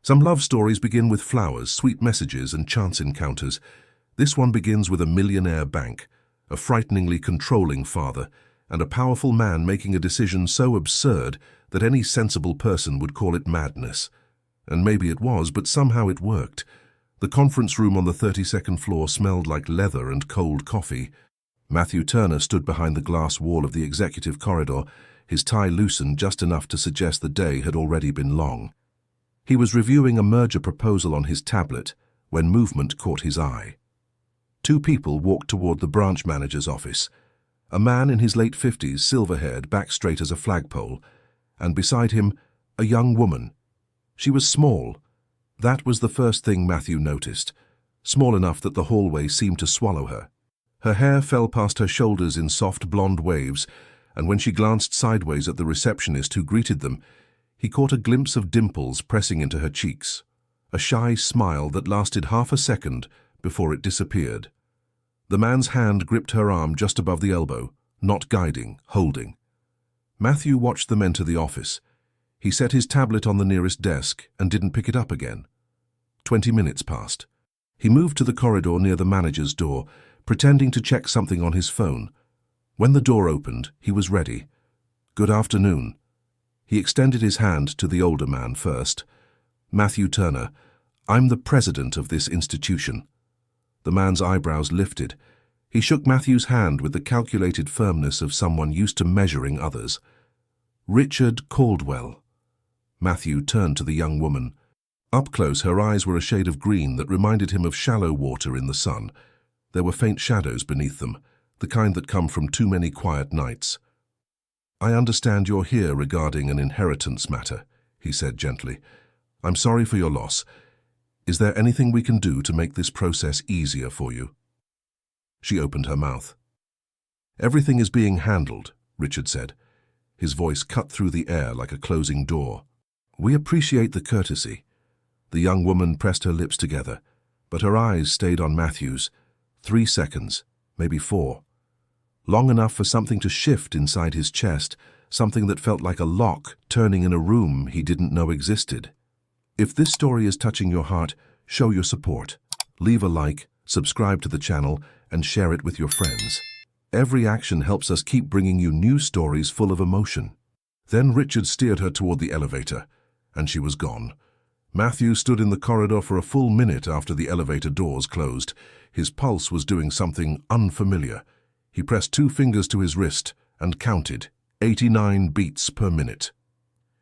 Some love stories begin with flowers, sweet messages, and chance encounters. This one begins with a millionaire bank, a frighteningly controlling father, and a powerful man making a decision so absurd that any sensible person would call it madness. And maybe it was, but somehow it worked. The conference room on the 32nd floor smelled like leather and cold coffee. Matthew Turner stood behind the glass wall of the executive corridor, his tie loosened just enough to suggest the day had already been long. He was reviewing a merger proposal on his tablet when movement caught his eye. Two people walked toward the branch manager's office. A man in his late 50s, silver-haired, back straight as a flagpole, and beside him, a young woman. She was small. That was the first thing Matthew noticed, small enough that the hallway seemed to swallow her. Her hair fell past her shoulders in soft blonde waves, and when she glanced sideways at the receptionist who greeted them, he caught a glimpse of dimples pressing into her cheeks, a shy smile that lasted half a second before it disappeared. The man's hand gripped her arm just above the elbow, not guiding, holding. Matthew watched them enter the office. He set his tablet on the nearest desk and didn't pick it up again. 20 minutes passed. He moved to the corridor near the manager's door, pretending to check something on his phone. When the door opened, he was ready. "Good afternoon." He extended his hand to the older man first. "Matthew Turner, I'm the president of this institution." The man's eyebrows lifted. He shook Matthew's hand with the calculated firmness of someone used to measuring others. "Richard Caldwell." Matthew turned to the young woman. Up close, her eyes were a shade of green that reminded him of shallow water in the sun. There were faint shadows beneath them, the kind that come from too many quiet nights. "I understand you're here regarding an inheritance matter," he said gently. "I'm sorry for your loss. Is there anything we can do to make this process easier for you?" She opened her mouth. "Everything is being handled," Richard said. His voice cut through the air like a closing door. "We appreciate the courtesy." The young woman pressed her lips together, but her eyes stayed on Matthew's. 3 seconds, maybe 4. Long enough for something to shift inside his chest, something that felt like a lock turning in a room he didn't know existed. If this story is touching your heart, show your support. Leave a like, subscribe to the channel, and share it with your friends. Every action helps us keep bringing you new stories full of emotion. Then Richard steered her toward the elevator, and she was gone. Matthew stood in the corridor for a full minute after the elevator doors closed. His pulse was doing something unfamiliar. He pressed 2 fingers to his wrist and counted, 89 beats per minute.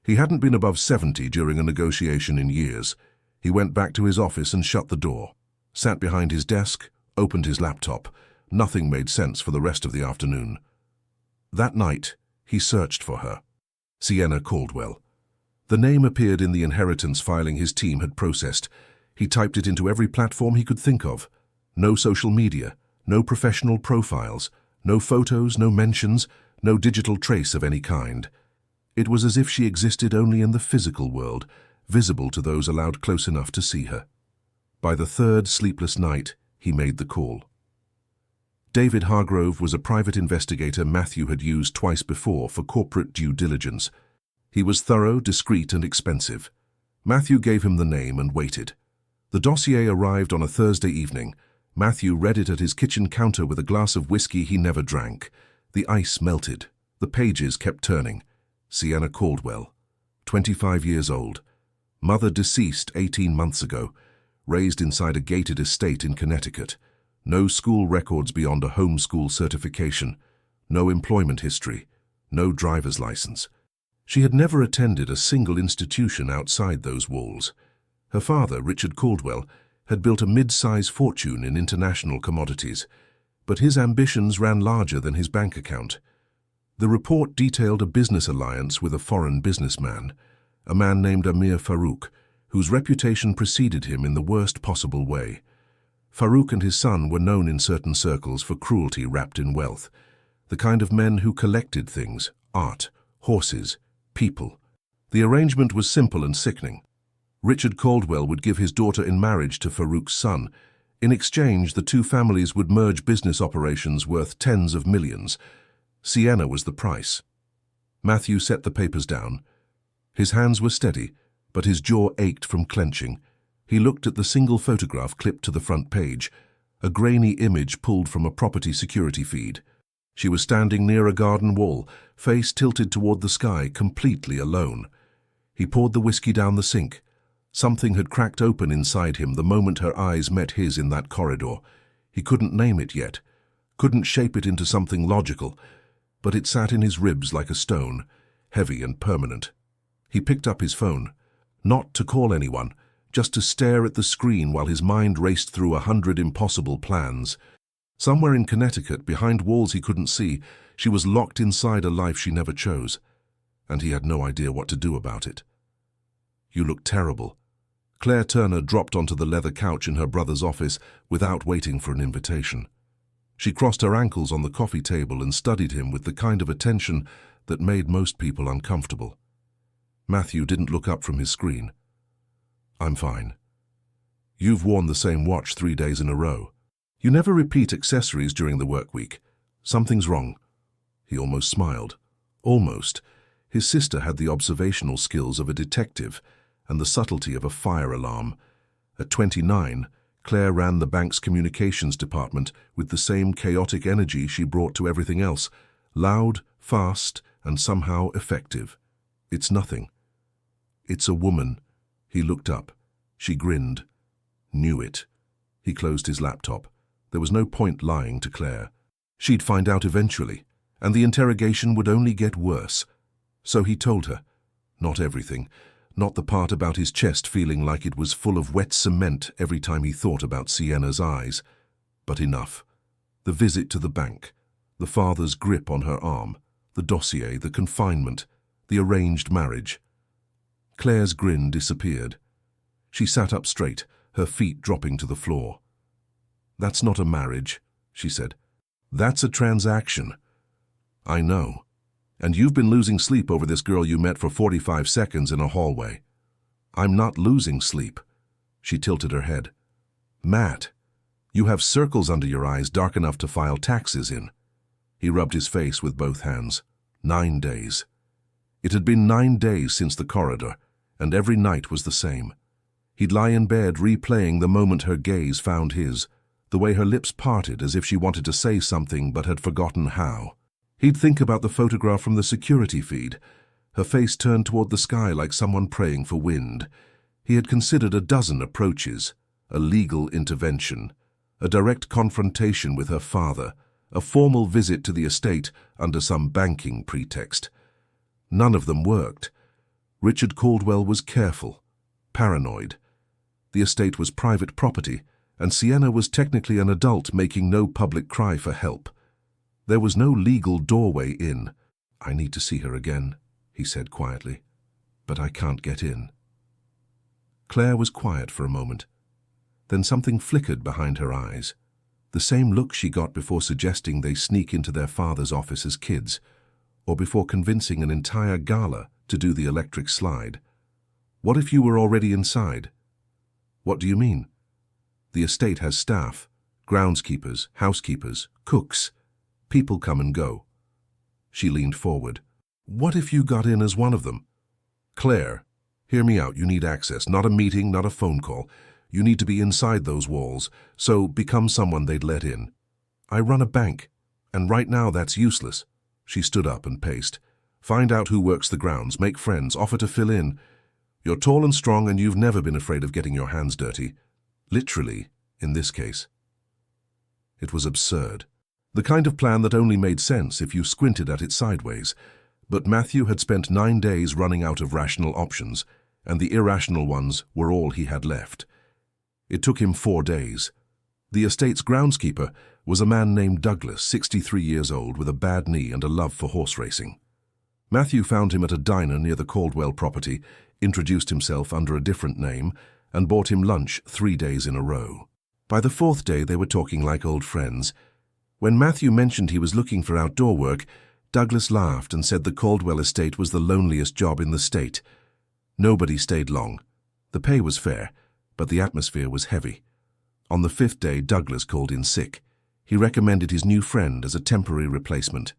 He hadn't been above 70 during a negotiation in years. He went back to his office and shut the door, sat behind his desk, opened his laptop. Nothing made sense for the rest of the afternoon. That night, he searched for her. Sienna Caldwell. The name appeared in the inheritance filing his team had processed. He typed it into every platform he could think of. No social media, no professional profiles, no photos, no mentions, no digital trace of any kind. It was as if she existed only in the physical world, visible to those allowed close enough to see her. By the 3rd sleepless night, he made the call. David Hargrove was a private investigator Matthew had used twice before for corporate due diligence. He was thorough, discreet, and expensive. Matthew gave him the name and waited. The dossier arrived on a Thursday evening. Matthew read it at his kitchen counter with a glass of whiskey he never drank. The ice melted. The pages kept turning. Sienna Caldwell, 25 years old. Mother deceased 18 months ago. Raised inside a gated estate in Connecticut. No school records beyond a homeschool certification. No employment history. No driver's license. She had never attended a single institution outside those walls. Her father, Richard Caldwell, had built a mid-size fortune in international commodities, but his ambitions ran larger than his bank account. The report detailed a business alliance with a foreign businessman, a man named Amir Farouk, whose reputation preceded him in the worst possible way. Farouk and his son were known in certain circles for cruelty wrapped in wealth, the kind of men who collected things, art, horses, people. The arrangement was simple and sickening. Richard Caldwell would give his daughter in marriage to Farouk's son. In exchange, the two families would merge business operations worth tens of millions. Sienna was the price. Matthew set the papers down. His hands were steady, but his jaw ached from clenching. He looked at the single photograph clipped to the front page, a grainy image pulled from a property security feed. She was standing near a garden wall, face tilted toward the sky, completely alone. He poured the whiskey down the sink. Something had cracked open inside him the moment her eyes met his in that corridor. He couldn't name it yet, couldn't shape it into something logical, but it sat in his ribs like a stone, heavy and permanent. He picked up his phone, not to call anyone, just to stare at the screen while his mind raced through 100 impossible plans. Somewhere in Connecticut, behind walls he couldn't see, she was locked inside a life she never chose, and he had no idea what to do about it. "You look terrible." Claire Turner dropped onto the leather couch in her brother's office without waiting for an invitation. She crossed her ankles on the coffee table and studied him with the kind of attention that made most people uncomfortable. Matthew didn't look up from his screen. "I'm fine. You've worn the same watch 3 days in a row. You never repeat accessories during the work week. Something's wrong." He almost smiled. Almost. His sister had the observational skills of a detective and the subtlety of a fire alarm. At 29, Claire ran the bank's communications department with the same chaotic energy she brought to everything else, loud, fast, and somehow effective. "It's nothing." "It's a woman." He looked up. She grinned. Knew it. He closed his laptop. There was no point lying to Claire. She'd find out eventually, and the interrogation would only get worse. So he told her. Not everything. Not the part about his chest feeling like it was full of wet cement every time he thought about Sienna's eyes. But enough. The visit to the bank, the father's grip on her arm, the dossier, the confinement, the arranged marriage. Claire's grin disappeared. She sat up straight, her feet dropping to the floor. "That's not a marriage," she said. "That's a transaction." "I know. And you've been losing sleep over this girl you met for 45 seconds in a hallway." "I'm not losing sleep." She tilted her head. "Matt, you have circles under your eyes dark enough to file taxes in." He rubbed his face with both hands. 9 days. It had been 9 days since the corridor, and every night was the same. He'd lie in bed replaying the moment her gaze found his, the way her lips parted as if she wanted to say something but had forgotten how. He'd think about the photograph from the security feed, her face turned toward the sky like someone praying for wind. He had considered a dozen approaches, a legal intervention, a direct confrontation with her father, a formal visit to the estate under some banking pretext. None of them worked. Richard Caldwell was careful, paranoid. The estate was private property, and Sienna was technically an adult making no public cry for help. There was no legal doorway in. "I need to see her again," he said quietly, "but I can't get in." Claire was quiet for a moment. Then something flickered behind her eyes. The same look she got before suggesting they sneak into their father's office as kids, or before convincing an entire gala to do the electric slide. "What if you were already inside?" "What do you mean?" "The estate has staff, groundskeepers, housekeepers, cooks. People come and go." She leaned forward. "What if you got in as one of them?" "Claire, hear me out. You need access, not a meeting, not a phone call. You need to be inside those walls, so become someone they'd let in." "I run a bank, and right now that's useless." She stood up and paced. "Find out who works the grounds, make friends, offer to fill in. You're tall and strong and you've never been afraid of getting your hands dirty. Literally, in this case." It was absurd. The kind of plan that only made sense if you squinted at it sideways. But Matthew had spent 9 days running out of rational options, and the irrational ones were all he had left. It took him 4 days. The estate's groundskeeper was a man named Douglas, 63 years old, with a bad knee and a love for horse racing. Matthew found him at a diner near the Caldwell property, introduced himself under a different name, and bought him lunch 3 days in a row. By the 4th day they were talking like old friends. When Matthew mentioned he was looking for outdoor work, Douglas laughed and said the Caldwell estate was the loneliest job in the state. Nobody stayed long. The pay was fair, but the atmosphere was heavy. On the 5th day, Douglas called in sick. He recommended his new friend as a temporary replacement.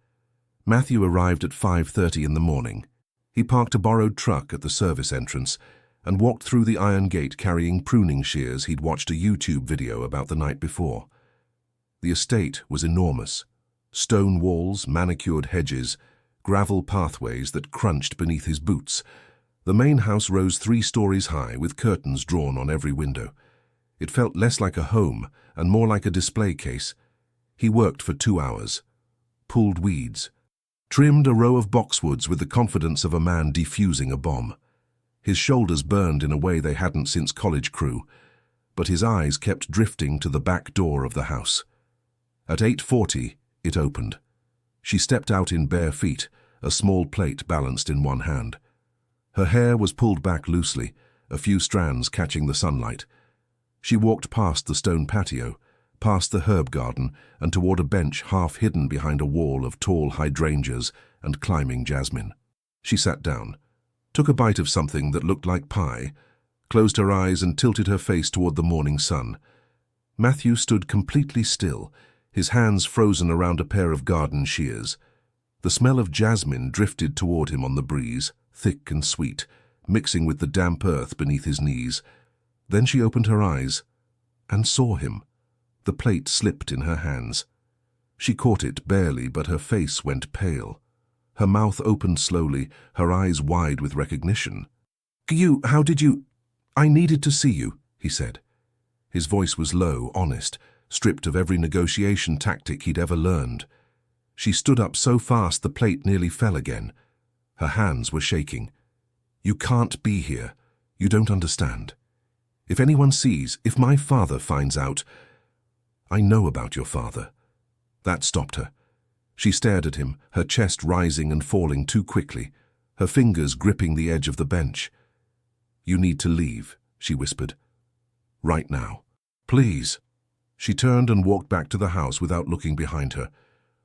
Matthew arrived at 5:30 in the morning. He parked a borrowed truck at the service entrance, and walked through the iron gate carrying pruning shears he'd watched a YouTube video about the night before. The estate was enormous. Stone walls, manicured hedges, gravel pathways that crunched beneath his boots. The main house rose 3 stories high with curtains drawn on every window. It felt less like a home and more like a display case. He worked for 2 hours, pulled weeds, trimmed a row of boxwoods with the confidence of a man defusing a bomb. His shoulders burned in a way they hadn't since college crew, but his eyes kept drifting to the back door of the house. At 8:40, it opened. She stepped out in bare feet, a small plate balanced in one hand. Her hair was pulled back loosely, a few strands catching the sunlight. She walked past the stone patio, past the herb garden, and toward a bench half hidden behind a wall of tall hydrangeas and climbing jasmine. She sat down, took a bite of something that looked like pie, closed her eyes and tilted her face toward the morning sun. Matthew stood completely still, his hands frozen around a pair of garden shears. The smell of jasmine drifted toward him on the breeze, thick and sweet, mixing with the damp earth beneath his knees. Then she opened her eyes and saw him. The plate slipped in her hands. She caught it barely, but her face went pale. Her mouth opened slowly, her eyes wide with recognition. How did you? I needed to see you, he said. His voice was low, honest, stripped of every negotiation tactic he'd ever learned. She stood up so fast the plate nearly fell again. Her hands were shaking. You can't be here. You don't understand. If anyone sees, if my father finds out... I know about your father. That stopped her. She stared at him, her chest rising and falling too quickly, her fingers gripping the edge of the bench. You need to leave, she whispered. Right now. Please. She turned and walked back to the house without looking behind her.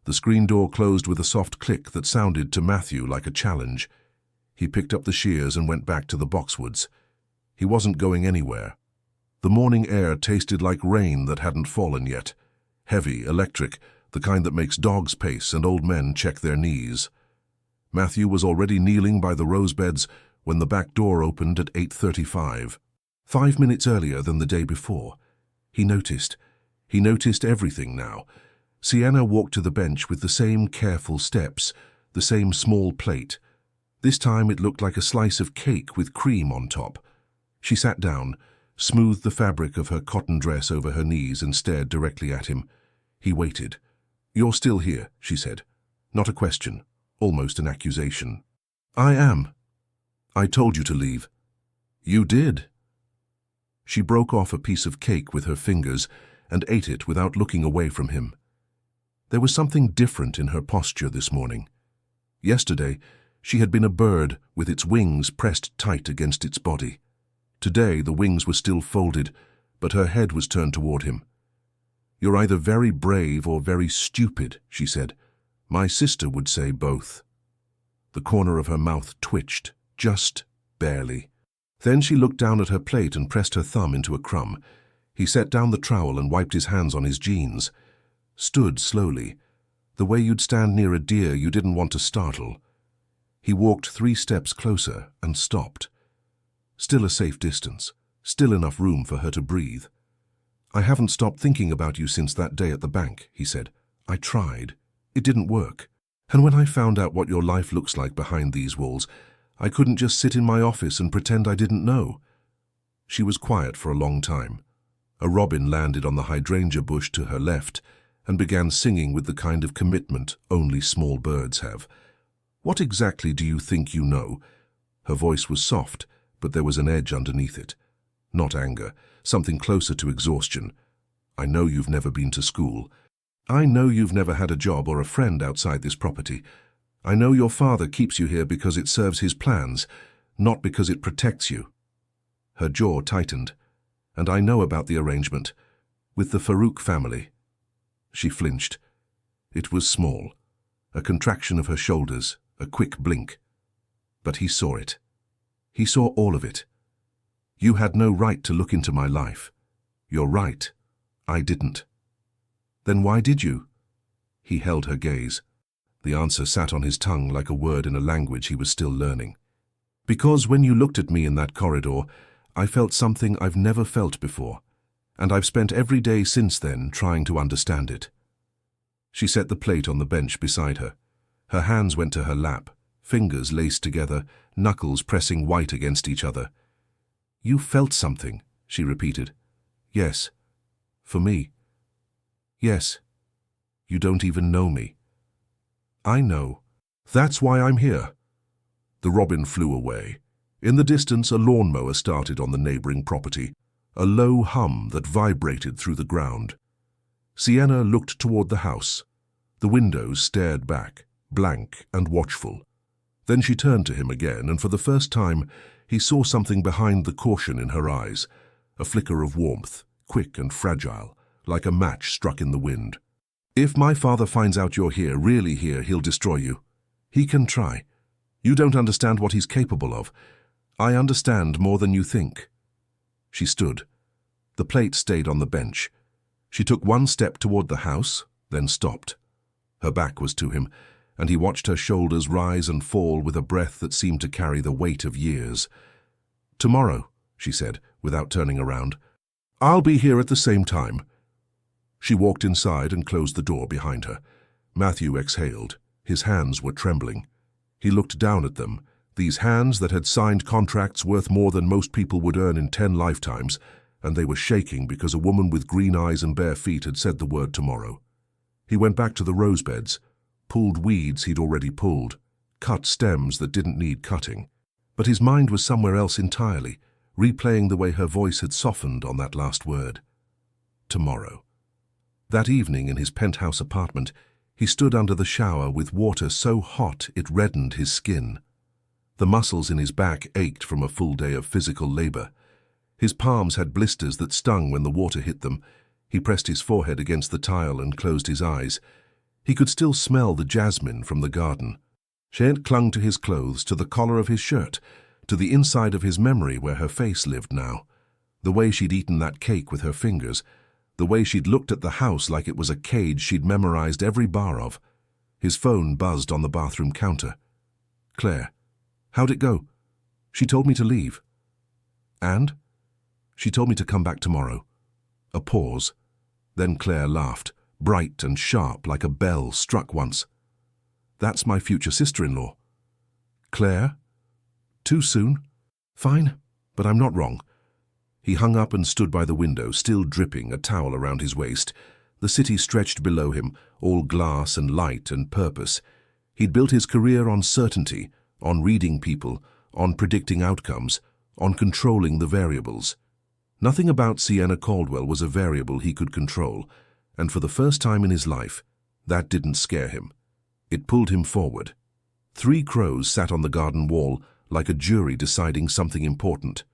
The screen door closed with a soft click that sounded to Matthew like a challenge. He picked up the shears and went back to the boxwoods. He wasn't going anywhere. The morning air tasted like rain that hadn't fallen yet. Heavy, electric, the kind that makes dogs pace and old men check their knees. Matthew was already kneeling by the rose beds when the back door opened at 8:35. 5 minutes earlier than the day before. He noticed everything now. Sienna walked to the bench with the same careful steps, the same small plate. This time it looked like a slice of cake with cream on top. She sat down, smoothed the fabric of her cotton dress over her knees and stared directly at him. He waited. You're still here, she said. Not a question, almost an accusation. I am. I told you to leave. You did. She broke off a piece of cake with her fingers and ate it without looking away from him. There was something different in her posture this morning. Yesterday, she had been a bird with its wings pressed tight against its body. Today, the wings were still folded, but her head was turned toward him. You're either very brave or very stupid, she said. My sister would say both. The corner of her mouth twitched, just barely. Then she looked down at her plate and pressed her thumb into a crumb. He set down the trowel and wiped his hands on his jeans. Stood slowly, the way you'd stand near a deer you didn't want to startle. He walked 3 steps closer and stopped. Still a safe distance, still enough room for her to breathe. I haven't stopped thinking about you since that day at the bank, he said. I tried. It didn't work. And when I found out what your life looks like behind these walls, I couldn't just sit in my office and pretend I didn't know. She was quiet for a long time. A robin landed on the hydrangea bush to her left and began singing with the kind of commitment only small birds have. What exactly do you think you know? Her voice was soft, but there was an edge underneath it. Not anger, something closer to exhaustion. I know you've never been to school. I know you've never had a job or a friend outside this property. I know your father keeps you here because it serves his plans, not because it protects you. Her jaw tightened. And I know about the arrangement. With the Farouk family. She flinched. It was small. A contraction of her shoulders, a quick blink. But he saw it. He saw all of it. You had no right to look into my life. You're right. I didn't. Then why did you? He held her gaze. The answer sat on his tongue like a word in a language he was still learning. Because when you looked at me in that corridor, I felt something I've never felt before, and I've spent every day since then trying to understand it. She set the plate on the bench beside her. Her hands went to her lap, fingers laced together, knuckles pressing white against each other. You felt something, she repeated. Yes. For me. Yes. You don't even know me. I know. That's why I'm here. The robin flew away. In the distance, a lawnmower started on the neighboring property, a low hum that vibrated through the ground. Sienna looked toward the house. The windows stared back, blank and watchful. Then she turned to him again, and for the first time, he saw something behind the caution in her eyes, a flicker of warmth, quick and fragile, like a match struck in the wind. If my father finds out you're here, really here, he'll destroy you. He can try. You don't understand what he's capable of. I understand more than you think. She stood. The plate stayed on the bench. She took one step toward the house, then stopped. Her back was to him, and he watched her shoulders rise and fall with a breath that seemed to carry the weight of years. Tomorrow, she said, without turning around. I'll be here at the same time. She walked inside and closed the door behind her. Matthew exhaled. His hands were trembling. He looked down at them, these hands that had signed contracts worth more than most people would earn in 10 lifetimes, and they were shaking because a woman with green eyes and bare feet had said the word tomorrow. He went back to the rose beds, pulled weeds he'd already pulled, cut stems that didn't need cutting. But his mind was somewhere else entirely, replaying the way her voice had softened on that last word. Tomorrow. That evening in his penthouse apartment, he stood under the shower with water so hot it reddened his skin. The muscles in his back ached from a full day of physical labor. His palms had blisters that stung when the water hit them. He pressed his forehead against the tile and closed his eyes. He could still smell the jasmine from the garden. She had clung to his clothes, to the collar of his shirt, to the inside of his memory where her face lived now. The way she'd eaten that cake with her fingers, the way she'd looked at the house like it was a cage she'd memorized every bar of. His phone buzzed on the bathroom counter. Claire. How'd it go? She told me to leave. And? She told me to come back tomorrow. A pause. Then Claire laughed, bright and sharp like a bell struck once. That's my future sister-in-law. Claire? Too soon? Fine, but I'm not wrong. He hung up and stood by the window, still dripping, a towel around his waist. The city stretched below him, all glass and light and purpose. He'd built his career on certainty, on reading people, on predicting outcomes, on controlling the variables. Nothing about Sienna Caldwell was a variable he could control, and for the first time in his life, that didn't scare him. It pulled him forward. 3 crows sat on the garden wall, like a jury deciding something important.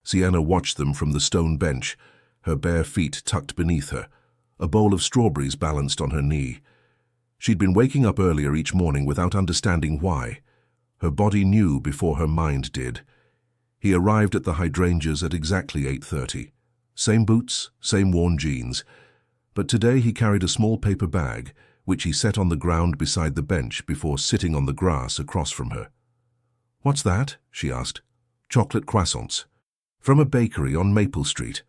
Sienna watched them from the stone bench, her bare feet tucked beneath her, a bowl of strawberries balanced on her knee. She'd been waking up earlier each morning without understanding why. Her body knew before her mind did. He arrived at the hydrangeas at exactly 8:30. Same boots, same worn jeans. But today he carried a small paper bag, which he set on the ground beside the bench before sitting on the grass across from her. What's that? She asked. Chocolate croissants. From a bakery on Maple Street.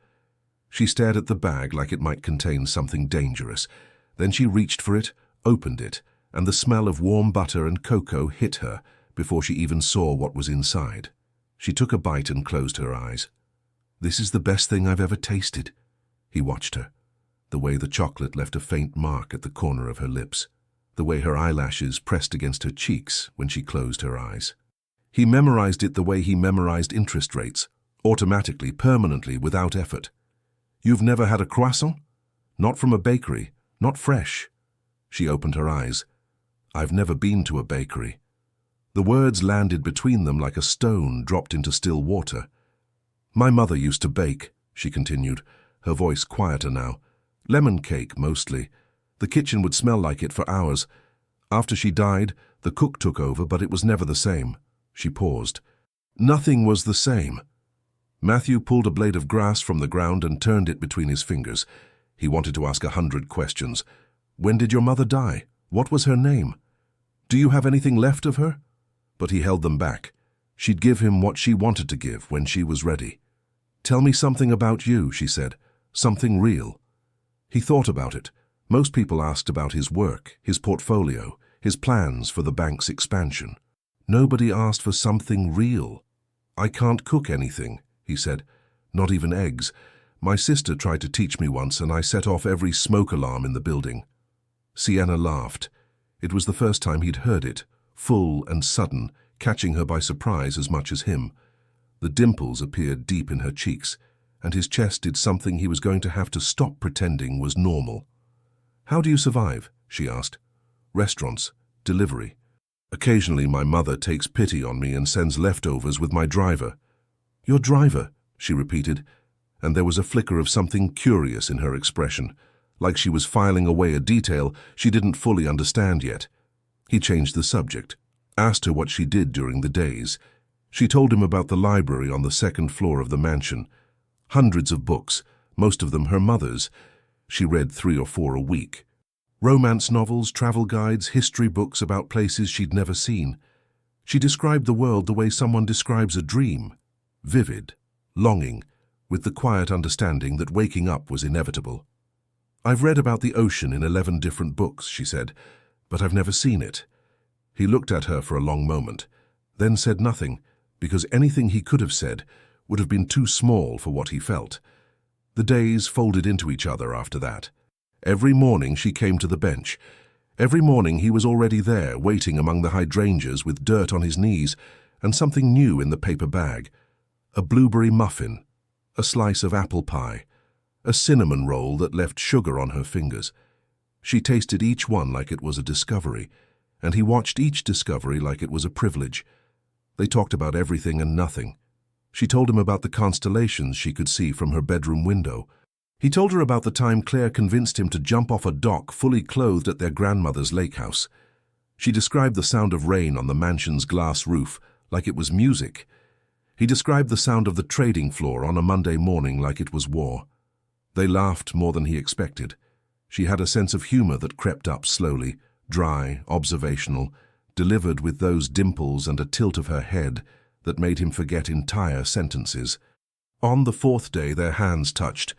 She stared at the bag like it might contain something dangerous. Then she reached for it, opened it, and the smell of warm butter and cocoa hit her before she even saw what was inside. She took a bite and closed her eyes. This is the best thing I've ever tasted. He watched her, the way the chocolate left a faint mark at the corner of her lips, the way her eyelashes pressed against her cheeks when she closed her eyes. He memorized it the way he memorized interest rates, automatically, permanently, without effort. You've never had a croissant? Not from a bakery, not fresh. She opened her eyes. I've never been to a bakery. The words landed between them like a stone dropped into still water. My mother used to bake, she continued, her voice quieter now. Lemon cake, mostly. The kitchen would smell like it for hours. After she died, the cook took over, but it was never the same. She paused. Nothing was the same. Matthew pulled a blade of grass from the ground and turned it between his fingers. He wanted to ask 100 questions. When did your mother die? What was her name? Do you have anything left of her? But he held them back. She'd give him what she wanted to give when she was ready. "Tell me something about you," she said. "Something real." He thought about it. Most people asked about his work, his portfolio, his plans for the bank's expansion. Nobody asked for something real. "I can't cook anything," he said. "Not even eggs. My sister tried to teach me once and I set off every smoke alarm in the building." Sienna laughed. It was the first time he'd heard it, full and sudden, catching her by surprise as much as him. The dimples appeared deep in her cheeks, and his chest did something he was going to have to stop pretending was normal. "How do you survive?" she asked. "Restaurants, delivery. Occasionally my mother takes pity on me and sends leftovers with my driver." "Your driver?" she repeated, and there was a flicker of something curious in her expression, like she was filing away a detail she didn't fully understand yet. He changed the subject, asked her what she did during the days. She told him about the library on the second floor of the mansion. Hundreds of books, most of them her mother's. She read 3 or 4 a week. Romance novels, travel guides, history books about places she'd never seen. She described the world the way someone describes a dream. Vivid, longing, with the quiet understanding that waking up was inevitable. "I've read about the ocean in 11 different books," she said, "but I've never seen it." He looked at her for a long moment, then said nothing, because anything he could have said would have been too small for what he felt. The days folded into each other after that. Every morning she came to the bench. Every morning he was already there, waiting among the hydrangeas with dirt on his knees and something new in the paper bag. A blueberry muffin, a slice of apple pie, a cinnamon roll that left sugar on her fingers. She tasted each one like it was a discovery, and he watched each discovery like it was a privilege. They talked about everything and nothing. She told him about the constellations she could see from her bedroom window. He told her about the time Claire convinced him to jump off a dock fully clothed at their grandmother's lake house. She described the sound of rain on the mansion's glass roof like it was music. He described the sound of the trading floor on a Monday morning like it was war. They laughed more than he expected. She had a sense of humor that crept up slowly, dry, observational, delivered with those dimples and a tilt of her head that made him forget entire sentences. On the 4th day their hands touched.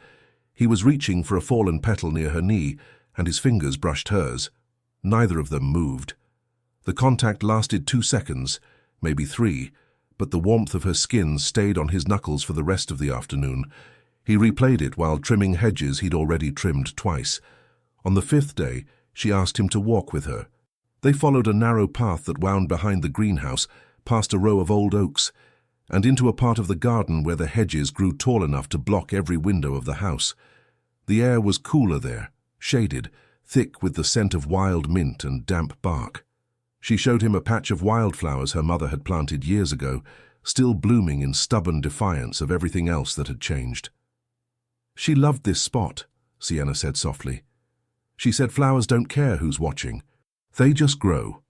He was reaching for a fallen petal near her knee, and his fingers brushed hers. Neither of them moved. The contact lasted 2 seconds, maybe 3, but the warmth of her skin stayed on his knuckles for the rest of the afternoon. He replayed it while trimming hedges he'd already trimmed twice. On the 5th day, she asked him to walk with her. They followed a narrow path that wound behind the greenhouse, past a row of old oaks, and into a part of the garden where the hedges grew tall enough to block every window of the house. The air was cooler there, shaded, thick with the scent of wild mint and damp bark. She showed him a patch of wildflowers her mother had planted years ago, still blooming in stubborn defiance of everything else that had changed. "She loved this spot," Sienna said softly. She said flowers don't care who's watching. They just grow.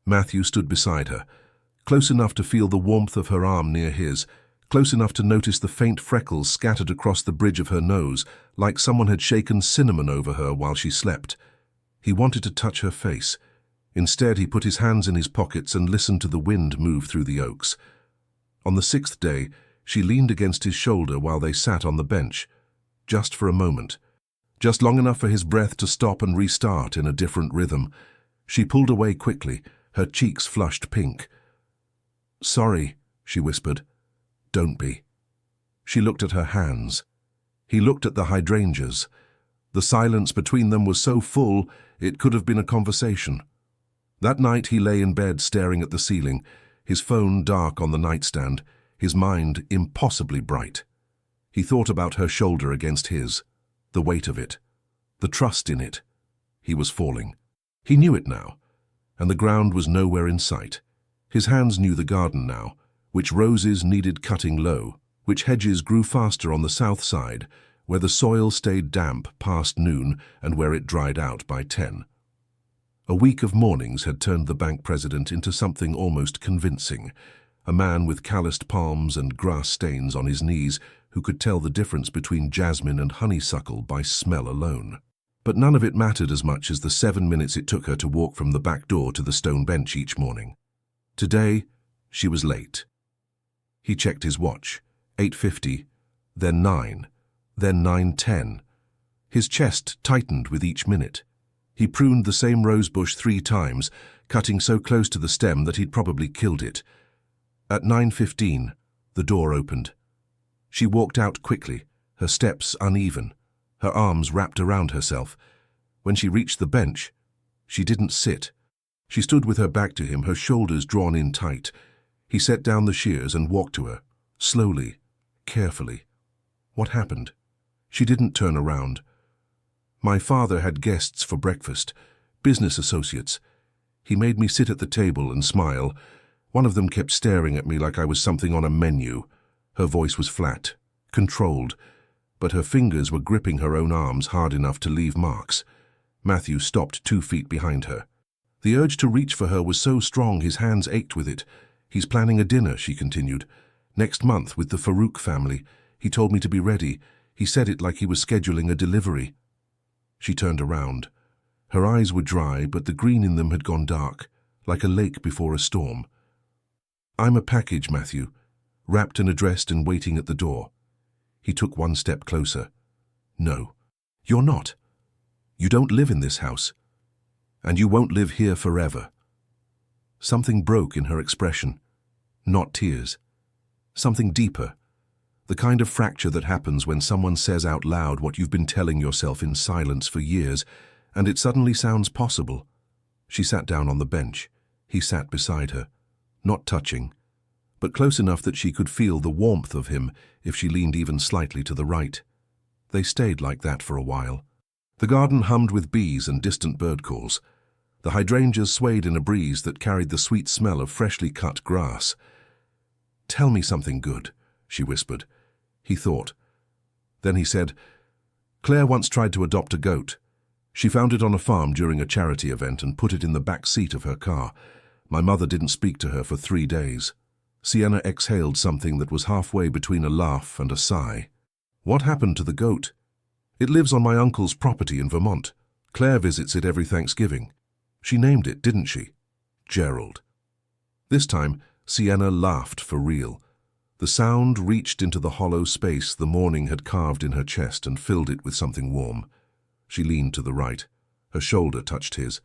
Matthew stood beside her, close enough to feel the warmth of her arm near his, close enough to notice the faint freckles scattered across the bridge of her nose, like someone had shaken cinnamon over her while she slept. He wanted to touch her face. Instead, he put his hands in his pockets and listened to the wind move through the oaks. On the 6th day, she leaned against his shoulder while they sat on the bench, just for a moment, just long enough for his breath to stop and restart in a different rhythm. She pulled away quickly, her cheeks flushed pink. "Sorry," she whispered. "Don't be." She looked at her hands. He looked at the hydrangeas. The silence between them was so full it could have been a conversation. That night he lay in bed staring at the ceiling, his phone dark on the nightstand, his mind impossibly bright. He thought about her shoulder against his, the weight of it, the trust in it. He was falling. He knew it now, and the ground was nowhere in sight. His hands knew the garden now, which roses needed cutting low, which hedges grew faster on the south side, where the soil stayed damp past noon and where it dried out by 10. A week of mornings had turned the bank president into something almost convincing, a man with calloused palms and grass stains on his knees who could tell the difference between jasmine and honeysuckle by smell alone. But none of it mattered as much as the 7 minutes it took her to walk from the back door to the stone bench each morning. Today, she was late. He checked his watch. 8:50, then 9, then 9:10. His chest tightened with each minute. He pruned the same rosebush 3 times, cutting so close to the stem that he'd probably killed it. At 9:15, the door opened. She walked out quickly, her steps uneven, her arms wrapped around herself. When she reached the bench, she didn't sit. She stood with her back to him, her shoulders drawn in tight. He set down the shears and walked to her, slowly, carefully. What happened? She didn't turn around. My father had guests for breakfast, business associates. He made me sit at the table and smile. One of them kept staring at me like I was something on a menu. Her voice was flat, controlled, but her fingers were gripping her own arms hard enough to leave marks. Matthew stopped 2 feet behind her. The urge to reach for her was so strong his hands ached with it. He's planning a dinner, she continued. Next month with the Farouk family. He told me to be ready. He said it like he was scheduling a delivery. She turned around. Her eyes were dry, but the green in them had gone dark, like a lake before a storm. I'm a package, Matthew, wrapped and addressed and waiting at the door. He took 1 step closer. No, you're not. You don't live in this house. And you won't live here forever. Something broke in her expression. Not tears. Something deeper. The kind of fracture that happens when someone says out loud what you've been telling yourself in silence for years, and it suddenly sounds possible. She sat down on the bench. He sat beside her, not touching, but close enough that she could feel the warmth of him if she leaned even slightly to the right. They stayed like that for a while. The garden hummed with bees and distant bird calls. The hydrangeas swayed in a breeze that carried the sweet smell of freshly cut grass. Tell me something good, she whispered. He thought. Then he said, Claire once tried to adopt a goat. She found it on a farm during a charity event and put it in the back seat of her car. My mother didn't speak to her for 3 days. Sienna exhaled something that was halfway between a laugh and a sigh. What happened to the goat? It lives on my uncle's property in Vermont. Claire visits it every Thanksgiving. She named it, didn't she? Gerald. This time, Sienna laughed for real. The sound reached into the hollow space the morning had carved in her chest and filled it with something warm. She leaned to the right. Her shoulder touched his.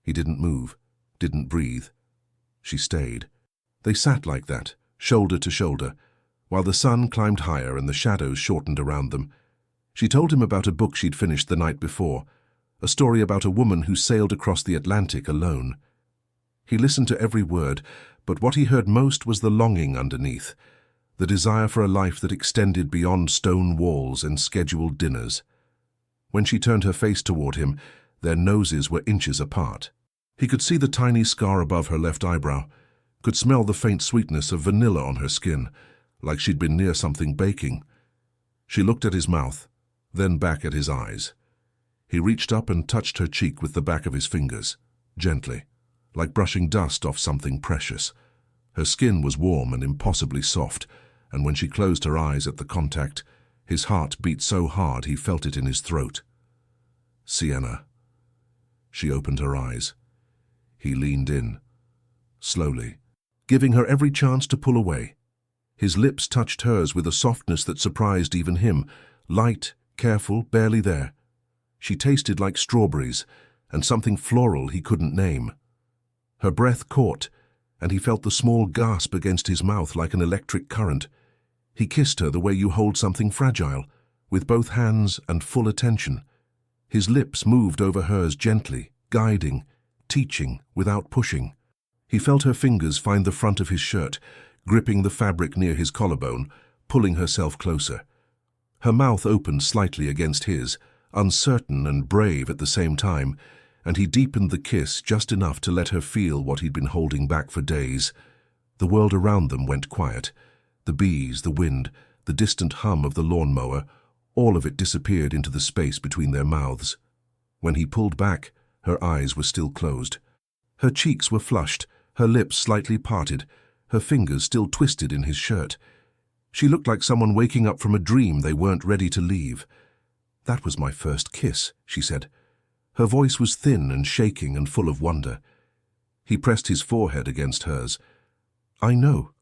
He didn't move, didn't breathe. She stayed. They sat like that, shoulder to shoulder, while the sun climbed higher and the shadows shortened around them. She told him about a book she'd finished the night before, a story about a woman who sailed across the Atlantic alone. He listened to every word, but what he heard most was the longing underneath, the desire for a life that extended beyond stone walls and scheduled dinners. When she turned her face toward him, their noses were inches apart. He could see the tiny scar above her left eyebrow, could smell the faint sweetness of vanilla on her skin, like she'd been near something baking. She looked at his mouth, then back at his eyes. He reached up and touched her cheek with the back of his fingers, gently, like brushing dust off something precious. Her skin was warm and impossibly soft, and when she closed her eyes at the contact, his heart beat so hard he felt it in his throat. Sienna. She opened her eyes. He leaned in, slowly, giving her every chance to pull away. His lips touched hers with a softness that surprised even him, light, careful, barely there. She tasted like strawberries, and something floral he couldn't name. Her breath caught, and he felt the small gasp against his mouth like an electric current. He kissed her the way you hold something fragile, with both hands and full attention. His lips moved over hers gently, guiding, teaching without pushing. He felt her fingers find the front of his shirt, gripping the fabric near his collarbone, pulling herself closer. Her mouth opened slightly against his, uncertain and brave at the same time, and he deepened the kiss just enough to let her feel what he'd been holding back for days. The world around them went quiet. The bees, the wind, the distant hum of the lawnmower, all of it disappeared into the space between their mouths. When he pulled back, her eyes were still closed. Her cheeks were flushed, her lips slightly parted, her fingers still twisted in his shirt. She looked like someone waking up from a dream they weren't ready to leave. "That was my first kiss," she said. Her voice was thin and shaking and full of wonder. He pressed his forehead against hers. "I know."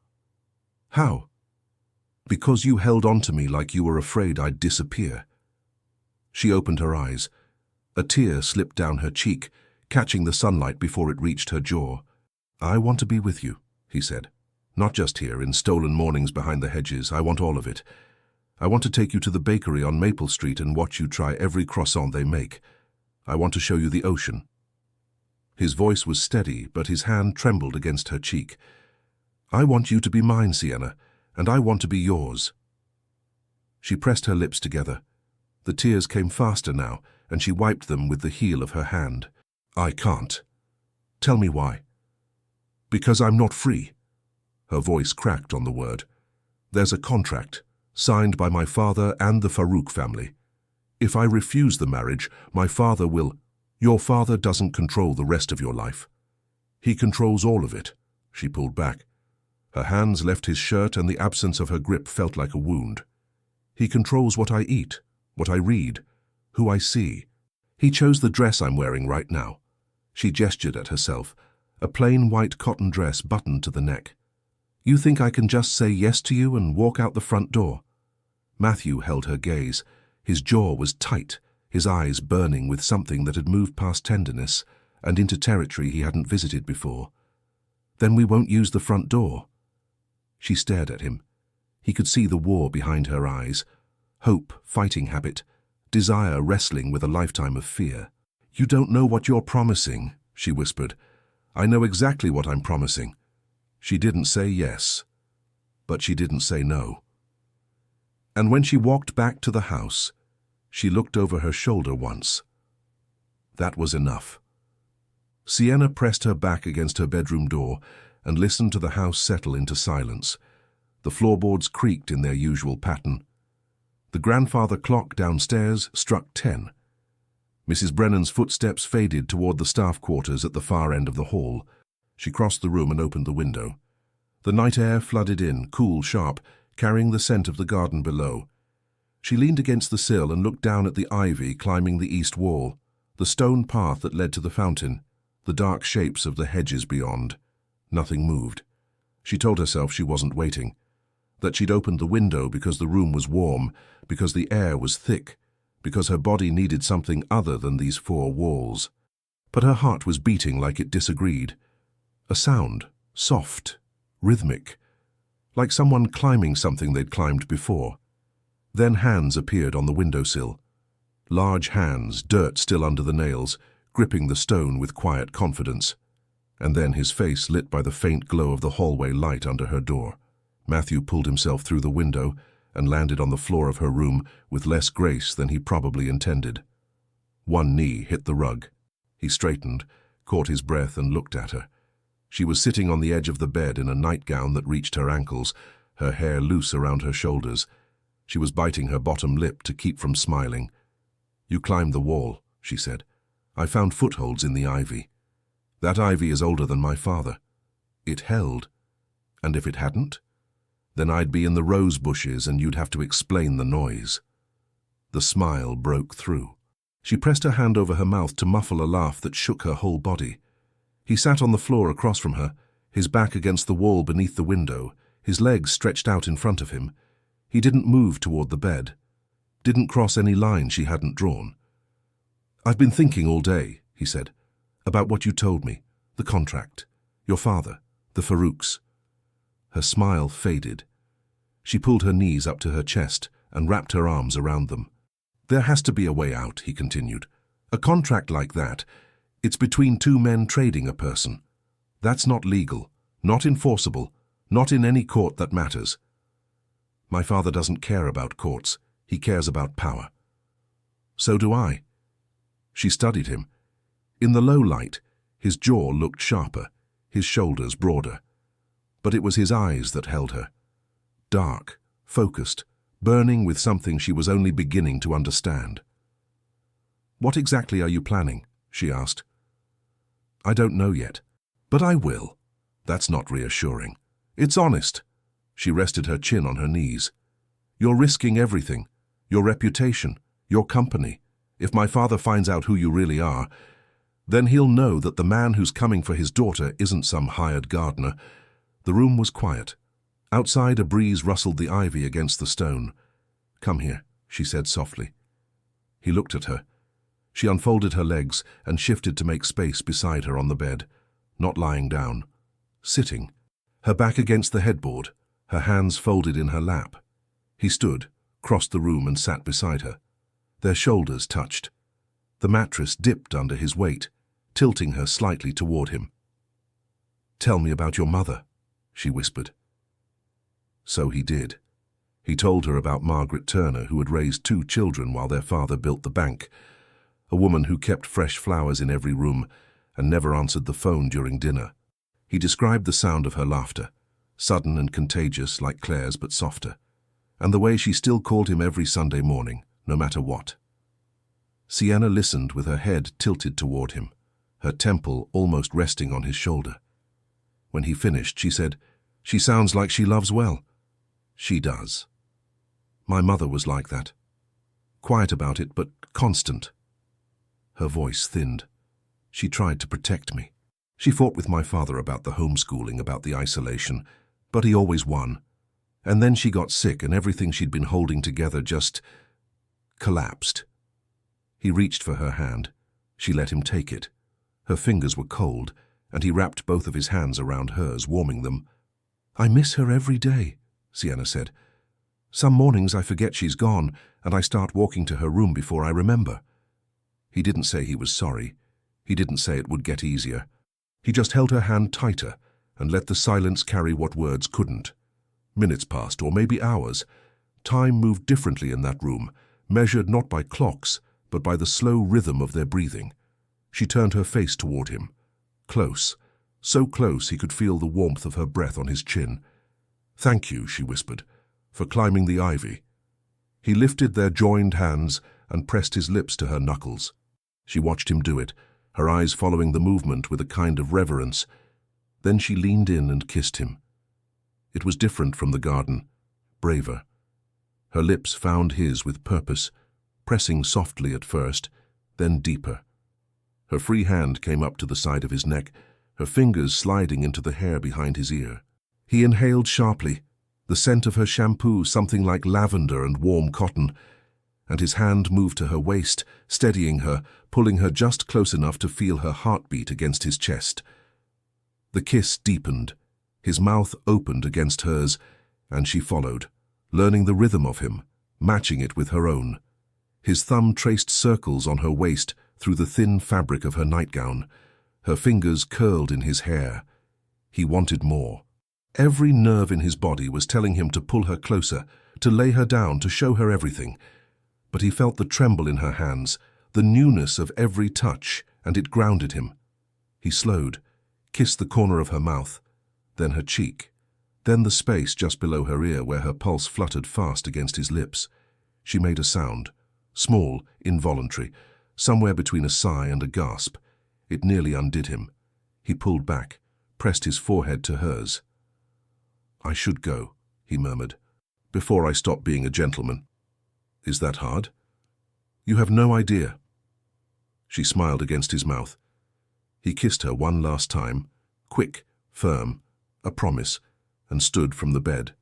"How?" Because you held on to me like you were afraid I'd disappear." She opened her eyes. A tear slipped down her cheek, catching the sunlight before it reached her jaw. "I want to be with you," he said. "Not just here, in stolen mornings behind the hedges. I want all of it. I want to take you to the bakery on Maple Street and watch you try every croissant they make. I want to show you the ocean." His voice was steady, but his hand trembled against her cheek. "I want you to be mine, Sienna, and I want to be yours." She pressed her lips together. The tears came faster now, and she wiped them with the heel of her hand. "I can't." "Tell me why." "Because I'm not free." Her voice cracked on the word. "There's a contract, signed by my father and the Farouk family. If I refuse the marriage, my father will— Your father doesn't control the rest of your life. He controls all of it." She pulled back. Her hands left his shirt, and the absence of her grip felt like a wound. "He controls what I eat, what I read, who I see. He chose the dress I'm wearing right now." She gestured at herself, a plain white cotton dress buttoned to the neck. "You think I can just say yes to you and walk out the front door?" Matthew held her gaze. His jaw was tight, his eyes burning with something that had moved past tenderness and into territory he hadn't visited before. "Then we won't use the front door." She stared at him. He could see the war behind her eyes, hope, fighting habit, desire wrestling with a lifetime of fear. "You don't know what you're promising," she whispered. "I know exactly what I'm promising." She didn't say yes, but she didn't say no. And when she walked back to the house, she looked over her shoulder once. That was enough. Sienna pressed her back against her bedroom door and listened to the house settle into silence. The floorboards creaked in their usual pattern. The grandfather clock downstairs struck 10. Mrs. Brennan's footsteps faded toward the staff quarters at the far end of the hall. She crossed the room and opened the window. The night air flooded in, cool, sharp, carrying the scent of the garden below. She leaned against the sill and looked down at the ivy climbing the east wall, the stone path that led to the fountain, the dark shapes of the hedges beyond. Nothing moved. She told herself she wasn't waiting, that she'd opened the window because the room was warm, because the air was thick, because her body needed something other than these four walls. But her heart was beating like it disagreed. A sound, soft, rhythmic, like someone climbing something they'd climbed before. Then hands appeared on the windowsill. Large hands, dirt still under the nails, gripping the stone with quiet confidence. And then his face lit by the faint glow of the hallway light under her door. Matthew pulled himself through the window and landed on the floor of her room with less grace than he probably intended. One knee hit the rug. He straightened, caught his breath and looked at her. She was sitting on the edge of the bed in a nightgown that reached her ankles, her hair loose around her shoulders. She was biting her bottom lip to keep from smiling. "You climbed the wall," she said. "I found footholds in the ivy. That ivy is older than my father. It held. And if it hadn't? Then I'd be in the rose bushes and you'd have to explain the noise." The smile broke through. She pressed her hand over her mouth to muffle a laugh that shook her whole body. He sat on the floor across from her, his back against the wall beneath the window, his legs stretched out in front of him. He didn't move toward the bed, didn't cross any line she hadn't drawn. "I've been thinking all day," he said, "about what you told me, the contract, your father, the Farouks." Her smile faded. She pulled her knees up to her chest and wrapped her arms around them. "There has to be a way out," he continued. "A contract like that, it's between two men trading a person. That's not legal, not enforceable, not in any court that matters. My father doesn't care about courts. He cares about power. So do I." She studied him. In the low light, his jaw looked sharper, his shoulders broader. But it was his eyes that held her. Dark, focused, burning with something she was only beginning to understand. "What exactly are you planning?" she asked. "I don't know yet, but I will." That's not reassuring. It's honest. She rested her chin on her knees. "You're risking everything, your reputation, your company. If my father finds out who you really are, then he'll know that the man who's coming for his daughter isn't some hired gardener." The room was quiet. Outside, a breeze rustled the ivy against the stone. "Come here," she said softly. He looked at her. She unfolded her legs and shifted to make space beside her on the bed, not lying down, sitting, her back against the headboard, her hands folded in her lap. He stood, crossed the room and sat beside her. Their shoulders touched. The mattress dipped under his weight, tilting her slightly toward him. "Tell me about your mother," she whispered. So he did. He told her about Margaret Turner, who had raised 2 children while their father built the bank, a woman who kept fresh flowers in every room and never answered the phone during dinner. He described the sound of her laughter, sudden and contagious like Claire's but softer, and the way she still called him every Sunday morning, no matter what. Sienna listened with her head tilted toward him, her temple almost resting on his shoulder. When he finished, she said, "She sounds like she loves well." "She does. My mother was like that. Quiet about it, but constant." Her voice thinned. "She tried to protect me. She fought with my father about the homeschooling, about the isolation, but he always won. And then she got sick and everything she'd been holding together just collapsed." He reached for her hand. She let him take it. Her fingers were cold, and he wrapped both of his hands around hers, warming them. "I miss her every day," Sienna said. "Some mornings I forget she's gone, and I start walking to her room before I remember." He didn't say he was sorry. He didn't say it would get easier. He just held her hand tighter and let the silence carry what words couldn't. Minutes passed, or maybe hours. Time moved differently in that room, measured not by clocks, but by the slow rhythm of their breathing. She turned her face toward him. Close, so close he could feel the warmth of her breath on his chin. "Thank you," she whispered, "for climbing the ivy." He lifted their joined hands and pressed his lips to her knuckles. She watched him do it, her eyes following the movement with a kind of reverence. Then she leaned in and kissed him. It was different from the garden, braver. Her lips found his with purpose, pressing softly at first, then deeper. Her free hand came up to the side of his neck, her fingers sliding into the hair behind his ear. He inhaled sharply, the scent of her shampoo something like lavender and warm cotton, and his hand moved to her waist, steadying her, pulling her just close enough to feel her heartbeat against his chest. The kiss deepened, his mouth opened against hers, and she followed, learning the rhythm of him, matching it with her own. His thumb traced circles on her waist through the thin fabric of her nightgown. Her fingers curled in his hair. He wanted more. Every nerve in his body was telling him to pull her closer, to lay her down, to show her everything. But he felt the tremble in her hands, the newness of every touch, and it grounded him. He slowed, kissed the corner of her mouth, then her cheek, then the space just below her ear where her pulse fluttered fast against his lips. She made a sound, small, involuntary, somewhere between a sigh and a gasp. It nearly undid him. He pulled back, pressed his forehead to hers. "I should go," he murmured, "before I stop being a gentleman." "Is that hard?" "You have no idea." She smiled against his mouth. He kissed her one last time, quick, firm, a promise, and stood from the bed.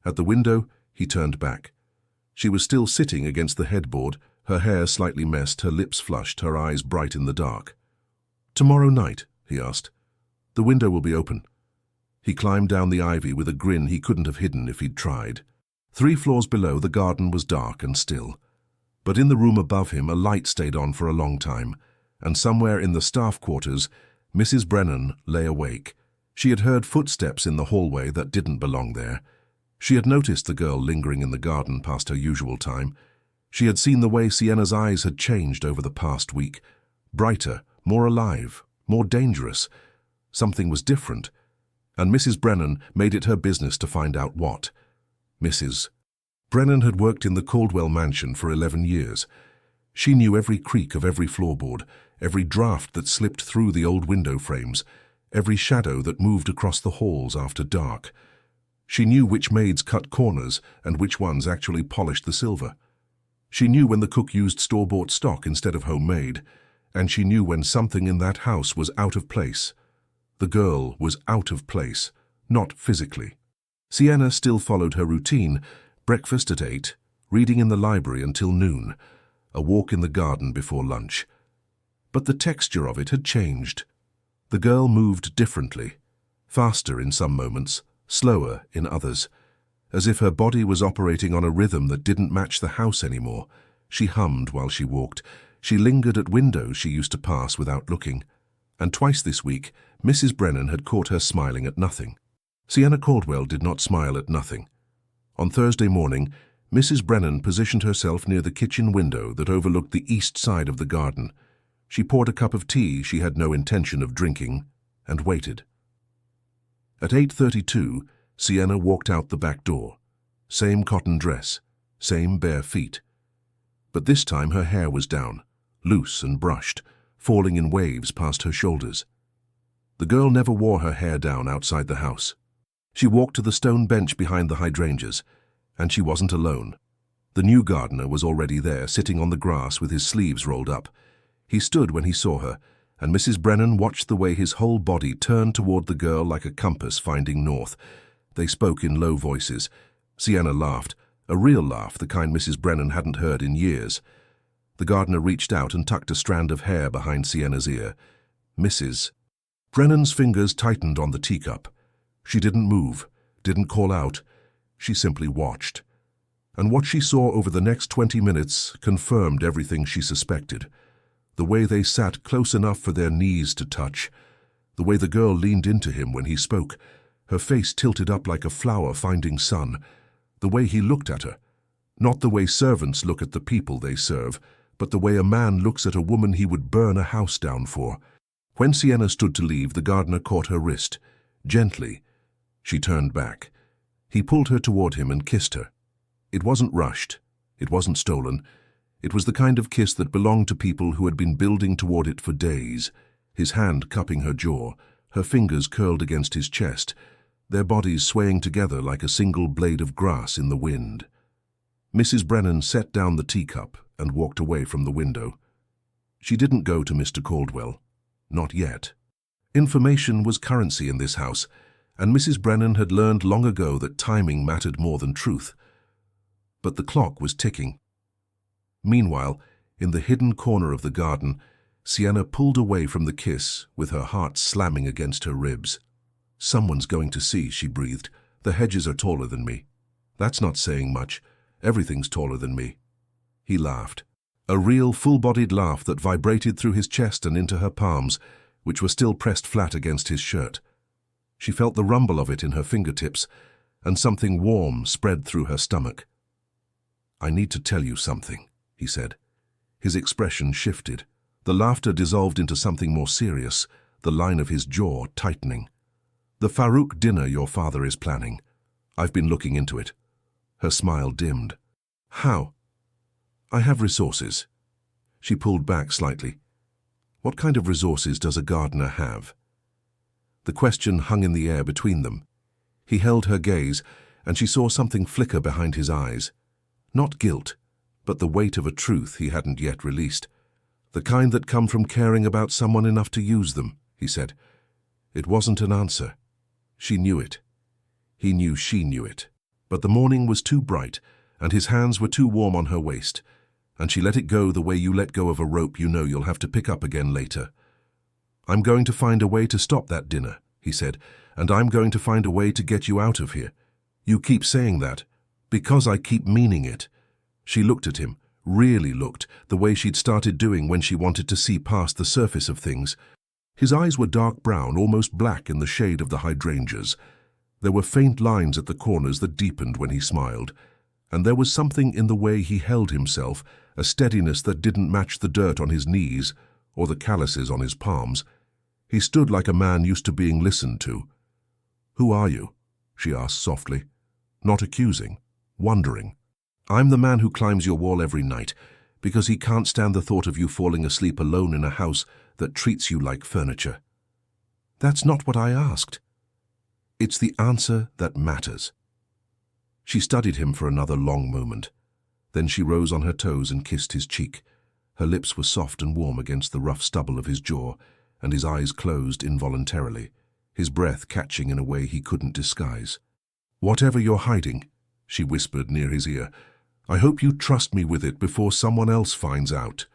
At the window, he turned back. She was still sitting against the headboard, her hair slightly messed, her lips flushed, her eyes bright in the dark. "Tomorrow night?" he asked. "The window will be open." He climbed down the ivy with a grin he couldn't have hidden if he'd tried. 3 floors below, the garden was dark and still. But in the room above him, a light stayed on for a long time, and somewhere in the staff quarters, Mrs. Brennan lay awake. She had heard footsteps in the hallway that didn't belong there. She had noticed the girl lingering in the garden past her usual time. She had seen the way Sienna's eyes had changed over the past week. Brighter, more alive, more dangerous. Something was different, and Mrs. Brennan made it her business to find out what. Mrs. Brennan had worked in the Caldwell mansion for 11 years. She knew every creak of every floorboard, every draft that slipped through the old window frames, every shadow that moved across the halls after dark. She knew which maids cut corners and which ones actually polished the silver. She knew when the cook used store-bought stock instead of homemade, and she knew when something in that house was out of place. The girl was out of place, not physically. Sienna still followed her routine: breakfast at 8, reading in the library until noon, a walk in the garden before lunch. But the texture of it had changed. The girl moved differently, faster in some moments, slower in others, as if her body was operating on a rhythm that didn't match the house anymore. She hummed while she walked. She lingered at windows she used to pass without looking. And twice this week, Mrs. Brennan had caught her smiling at nothing. Sienna Caldwell did not smile at nothing. On Thursday morning, Mrs. Brennan positioned herself near the kitchen window that overlooked the east side of the garden. She poured a cup of tea she had no intention of drinking and waited. At 8:32, Sienna walked out the back door. Same cotton dress, same bare feet. But this time her hair was down, loose and brushed, falling in waves past her shoulders. The girl never wore her hair down outside the house. She walked to the stone bench behind the hydrangeas, and she wasn't alone. The new gardener was already there, sitting on the grass with his sleeves rolled up. He stood when he saw her, and Mrs. Brennan watched the way his whole body turned toward the girl like a compass finding north. They spoke in low voices. Sienna laughed, a real laugh, the kind Mrs. Brennan hadn't heard in years. The gardener reached out and tucked a strand of hair behind Sienna's ear. Mrs. Brennan's fingers tightened on the teacup. She didn't move, didn't call out. She simply watched. And what she saw over the next 20 minutes confirmed everything she suspected. The way they sat close enough for their knees to touch. The way the girl leaned into him when he spoke, her face tilted up like a flower finding sun. The way he looked at her. Not the way servants look at the people they serve, but the way a man looks at a woman he would burn a house down for. When Sienna stood to leave, the gardener caught her wrist. Gently. She turned back. He pulled her toward him and kissed her. It wasn't rushed. It wasn't stolen. It was the kind of kiss that belonged to people who had been building toward it for days. His hand cupping her jaw, her fingers curled against his chest, their bodies swaying together like a single blade of grass in the wind. Mrs. Brennan set down the teacup and walked away from the window. She didn't go to Mr. Caldwell. Not yet. Information was currency in this house, and Mrs. Brennan had learned long ago that timing mattered more than truth. But the clock was ticking. Meanwhile, in the hidden corner of the garden, Sienna pulled away from the kiss with her heart slamming against her ribs. "Someone's going to see," she breathed. "The hedges are taller than me." "That's not saying much. Everything's taller than me." He laughed. A real, full-bodied laugh that vibrated through his chest and into her palms, which were still pressed flat against his shirt. She felt the rumble of it in her fingertips, and something warm spread through her stomach. "I need to tell you something," he said. His expression shifted. The laughter dissolved into something more serious, the line of his jaw tightening. "The Farouk dinner your father is planning. I've been looking into it." Her smile dimmed. "How?" "I have resources." She pulled back slightly. What kind of resources does a gardener have? The question hung in the air between them. He held her gaze, and she saw something flicker behind his eyes. Not guilt, but the weight of a truth he hadn't yet released. "The kind that come from caring about someone enough to use them," he said. It wasn't an answer. She knew it. He knew she knew it. But the morning was too bright, and his hands were too warm on her waist, and she let it go the way you let go of a rope you know you'll have to pick up again later. "I'm going to find a way to stop that dinner," he said, "and I'm going to find a way to get you out of here. You keep saying that, because I keep meaning it." She looked at him, really looked, the way she'd started doing when she wanted to see past the surface of things. His eyes were dark brown, almost black in the shade of the hydrangeas. There were faint lines at the corners that deepened when he smiled, and there was something in the way he held himself, a steadiness that didn't match the dirt on his knees or the calluses on his palms. He stood like a man used to being listened to. "Who are you?" she asked softly, not accusing, wondering. "I'm the man who climbs your wall every night, because he can't stand the thought of you falling asleep alone in a house that treats you like furniture." "That's not what I asked." "It's the answer that matters." She studied him for another long moment. Then she rose on her toes and kissed his cheek. Her lips were soft and warm against the rough stubble of his jaw, and his eyes closed involuntarily, his breath catching in a way he couldn't disguise. "Whatever you're hiding," she whispered near his ear, "I hope you trust me with it before someone else finds out."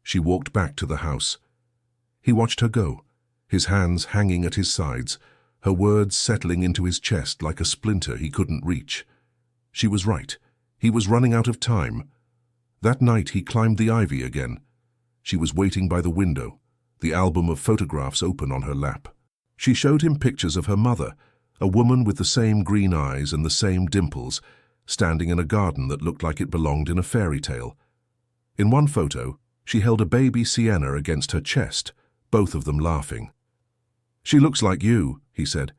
She walked back to the house. He watched her go, his hands hanging at his sides, her words settling into his chest like a splinter he couldn't reach. She was right. He was running out of time. That night he climbed the ivy again. She was waiting by the window, the album of photographs open on her lap. She showed him pictures of her mother, a woman with the same green eyes and the same dimples, standing in a garden that looked like it belonged in a fairy tale. In one photo, she held a baby Sienna against her chest, both of them laughing. "She looks like you," he said.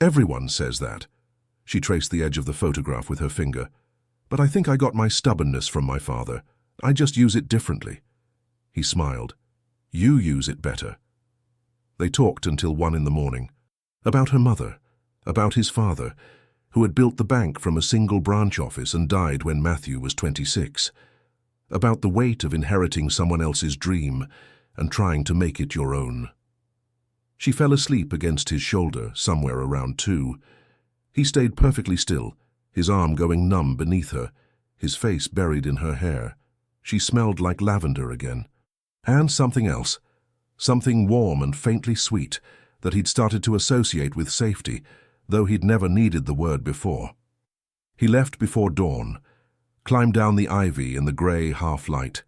"Everyone says that." She traced the edge of the photograph with her finger. "But I think I got my stubbornness from my father. I just use it differently." He smiled. "You use it better." They talked until 1 in the morning. About her mother, about his father, who had built the bank from a single branch office and died when Matthew was 26. About the weight of inheriting someone else's dream and trying to make it your own. She fell asleep against his shoulder somewhere around 2. He stayed perfectly still, his arm going numb beneath her, his face buried in her hair. She smelled like lavender again. And something else, something warm and faintly sweet that he'd started to associate with safety, though he'd never needed the word before. He left before dawn, climbed down the ivy in the grey half-light,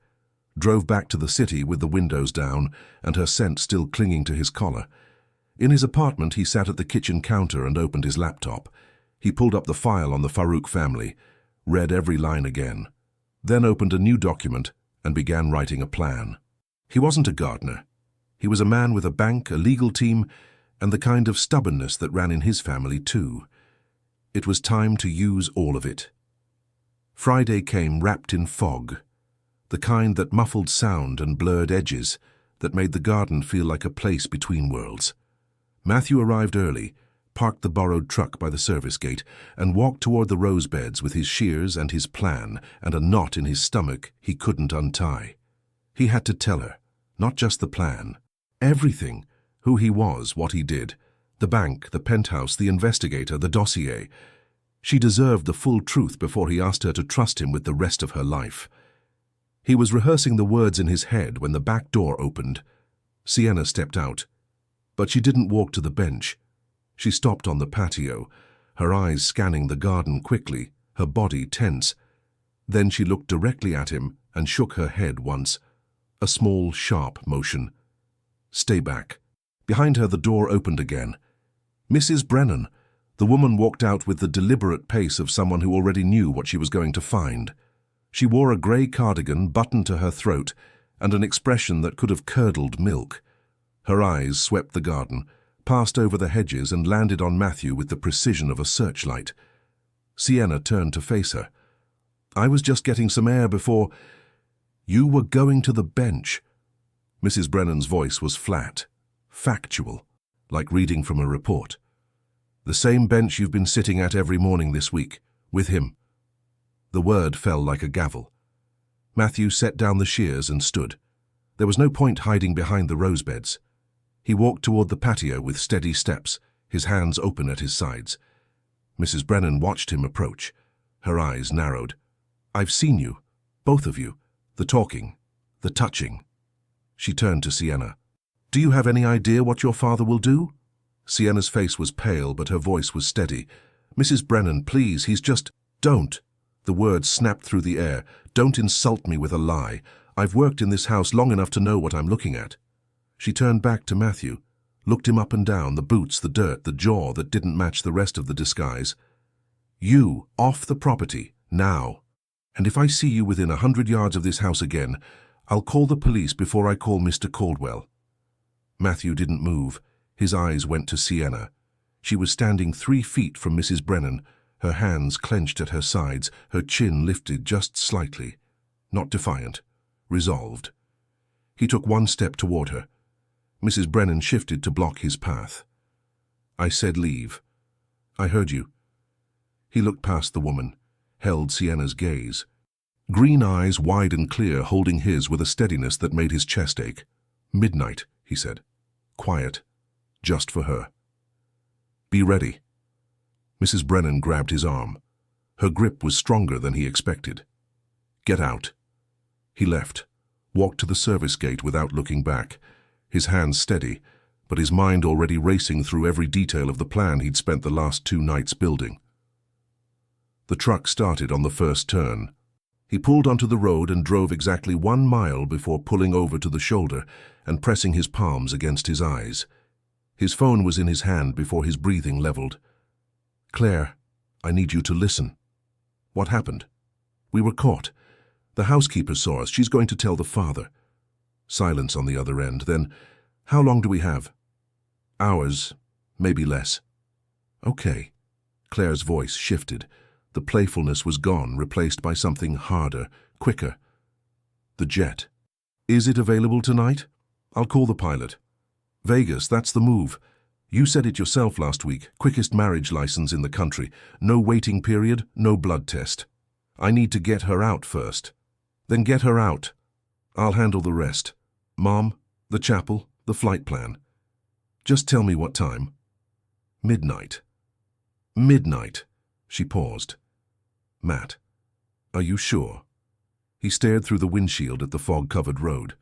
drove back to the city with the windows down and her scent still clinging to his collar. In his apartment, he sat at the kitchen counter and opened his laptop. He pulled up the file on the Farouk family, read every line again, then opened a new document and began writing a plan. He wasn't a gardener. He was a man with a bank, a legal team, and the kind of stubbornness that ran in his family too. It was time to use all of it. Friday came wrapped in fog, the kind that muffled sound and blurred edges, that made the garden feel like a place between worlds. Matthew arrived early, parked the borrowed truck by the service gate, and walked toward the rose beds with his shears and his plan and a knot in his stomach he couldn't untie. He had to tell her, not just the plan, everything, who he was, what he did, the bank, the penthouse, the investigator, the dossier. She deserved the full truth before he asked her to trust him with the rest of her life. He was rehearsing the words in his head when the back door opened. Sienna stepped out, but she didn't walk to the bench. She stopped on the patio, her eyes scanning the garden quickly, her body tense. Then she looked directly at him and shook her head once, a small, sharp motion. "Stay back." Behind her, the door opened again. "Mrs. Brennan." The woman walked out with the deliberate pace of someone who already knew what she was going to find. She wore a grey cardigan buttoned to her throat and an expression that could have curdled milk. Her eyes swept the garden, passed over the hedges and landed on Matthew with the precision of a searchlight. Sienna turned to face her. "I was just getting some air before—" "You were going to the bench." Mrs. Brennan's voice was flat, factual, like reading from a report. "The same bench you've been sitting at every morning this week, with him." The word fell like a gavel. Matthew set down the shears and stood. There was no point hiding behind the rose beds. He walked toward the patio with steady steps, his hands open at his sides. Mrs. Brennan watched him approach. Her eyes narrowed. "I've seen you, both of you, the talking, the touching." She turned to Sienna. "Do you have any idea what your father will do?" Sienna's face was pale, but her voice was steady. "Mrs. Brennan, please, he's just—" "Don't." The words snapped through the air. "Don't insult me with a lie. I've worked in this house long enough to know what I'm looking at." She turned back to Matthew, looked him up and down, the boots, the dirt, the jaw that didn't match the rest of the disguise. "You, off the property, now. And if I see you within 100 yards of this house again, I'll call the police before I call Mr. Caldwell." Matthew didn't move. His eyes went to Sienna. She was standing 3 feet from Mrs. Brennan, her hands clenched at her sides, her chin lifted just slightly. Not defiant, resolved. He took 1 step toward her. Mrs. Brennan shifted to block his path. "I said leave. I heard you." He looked past the woman, held Sienna's gaze. Green eyes wide and clear, holding his with a steadiness that made his chest ache. "Midnight," he said. "Quiet. Just for her. Be ready." Mrs. Brennan grabbed his arm. Her grip was stronger than he expected. "Get out." He left, walked to the service gate without looking back, his hands steady, but his mind already racing through every detail of the plan he'd spent the last 2 nights building. The truck started on the first turn. He pulled onto the road and drove exactly 1 mile before pulling over to the shoulder and pressing his palms against his eyes. His phone was in his hand before his breathing leveled. "Claire, I need you to listen." "What happened?" "We were caught. The housekeeper saw us. She's going to tell the father." Silence on the other end. Then, "How long do we have?" "Hours, maybe less." "Okay." Claire's voice shifted. The playfulness was gone, replaced by something harder, quicker. "The jet. Is it available tonight? I'll call the pilot." "Vegas, that's the move. You said it yourself last week. Quickest marriage license in the country. No waiting period, no blood test. I need to get her out first." "Then get her out. I'll handle the rest. Mom, the chapel, the flight plan. Just tell me what time." "Midnight." "Midnight." She paused. "Matt, are you sure?" He stared through the windshield at the fog-covered road.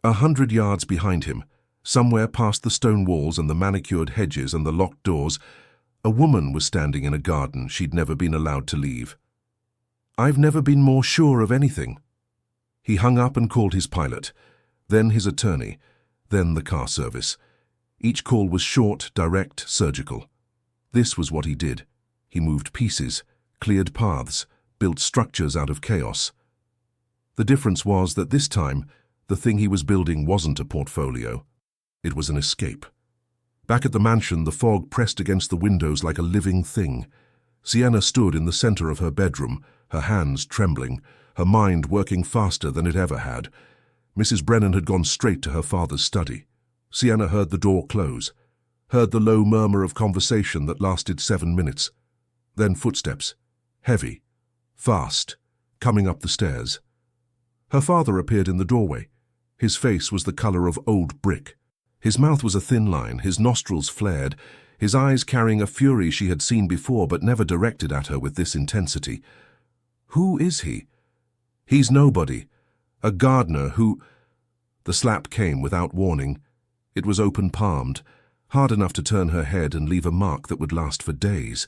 100 yards behind him, somewhere past the stone walls and the manicured hedges and the locked doors, a woman was standing in a garden she'd never been allowed to leave. "I've never been more sure of anything." He hung up and called his pilot, then his attorney, then the car service. Each call was short, direct, surgical. This was what he did. He moved pieces, cleared paths, built structures out of chaos. The difference was that this time, the thing he was building wasn't a portfolio. It was an escape. Back at the mansion, the fog pressed against the windows like a living thing. Sienna stood in the center of her bedroom, her hands trembling, her mind working faster than it ever had. Mrs. Brennan had gone straight to her father's study. Sienna heard the door close, heard the low murmur of conversation that lasted 7 minutes. Then footsteps, heavy, fast, coming up the stairs. Her father appeared in the doorway. His face was the color of old brick. His mouth was a thin line, his nostrils flared, his eyes carrying a fury she had seen before but never directed at her with this intensity. Who is he? He's nobody. A gardener who... The slap came without warning. It was open-palmed, hard enough to turn her head and leave a mark that would last for days.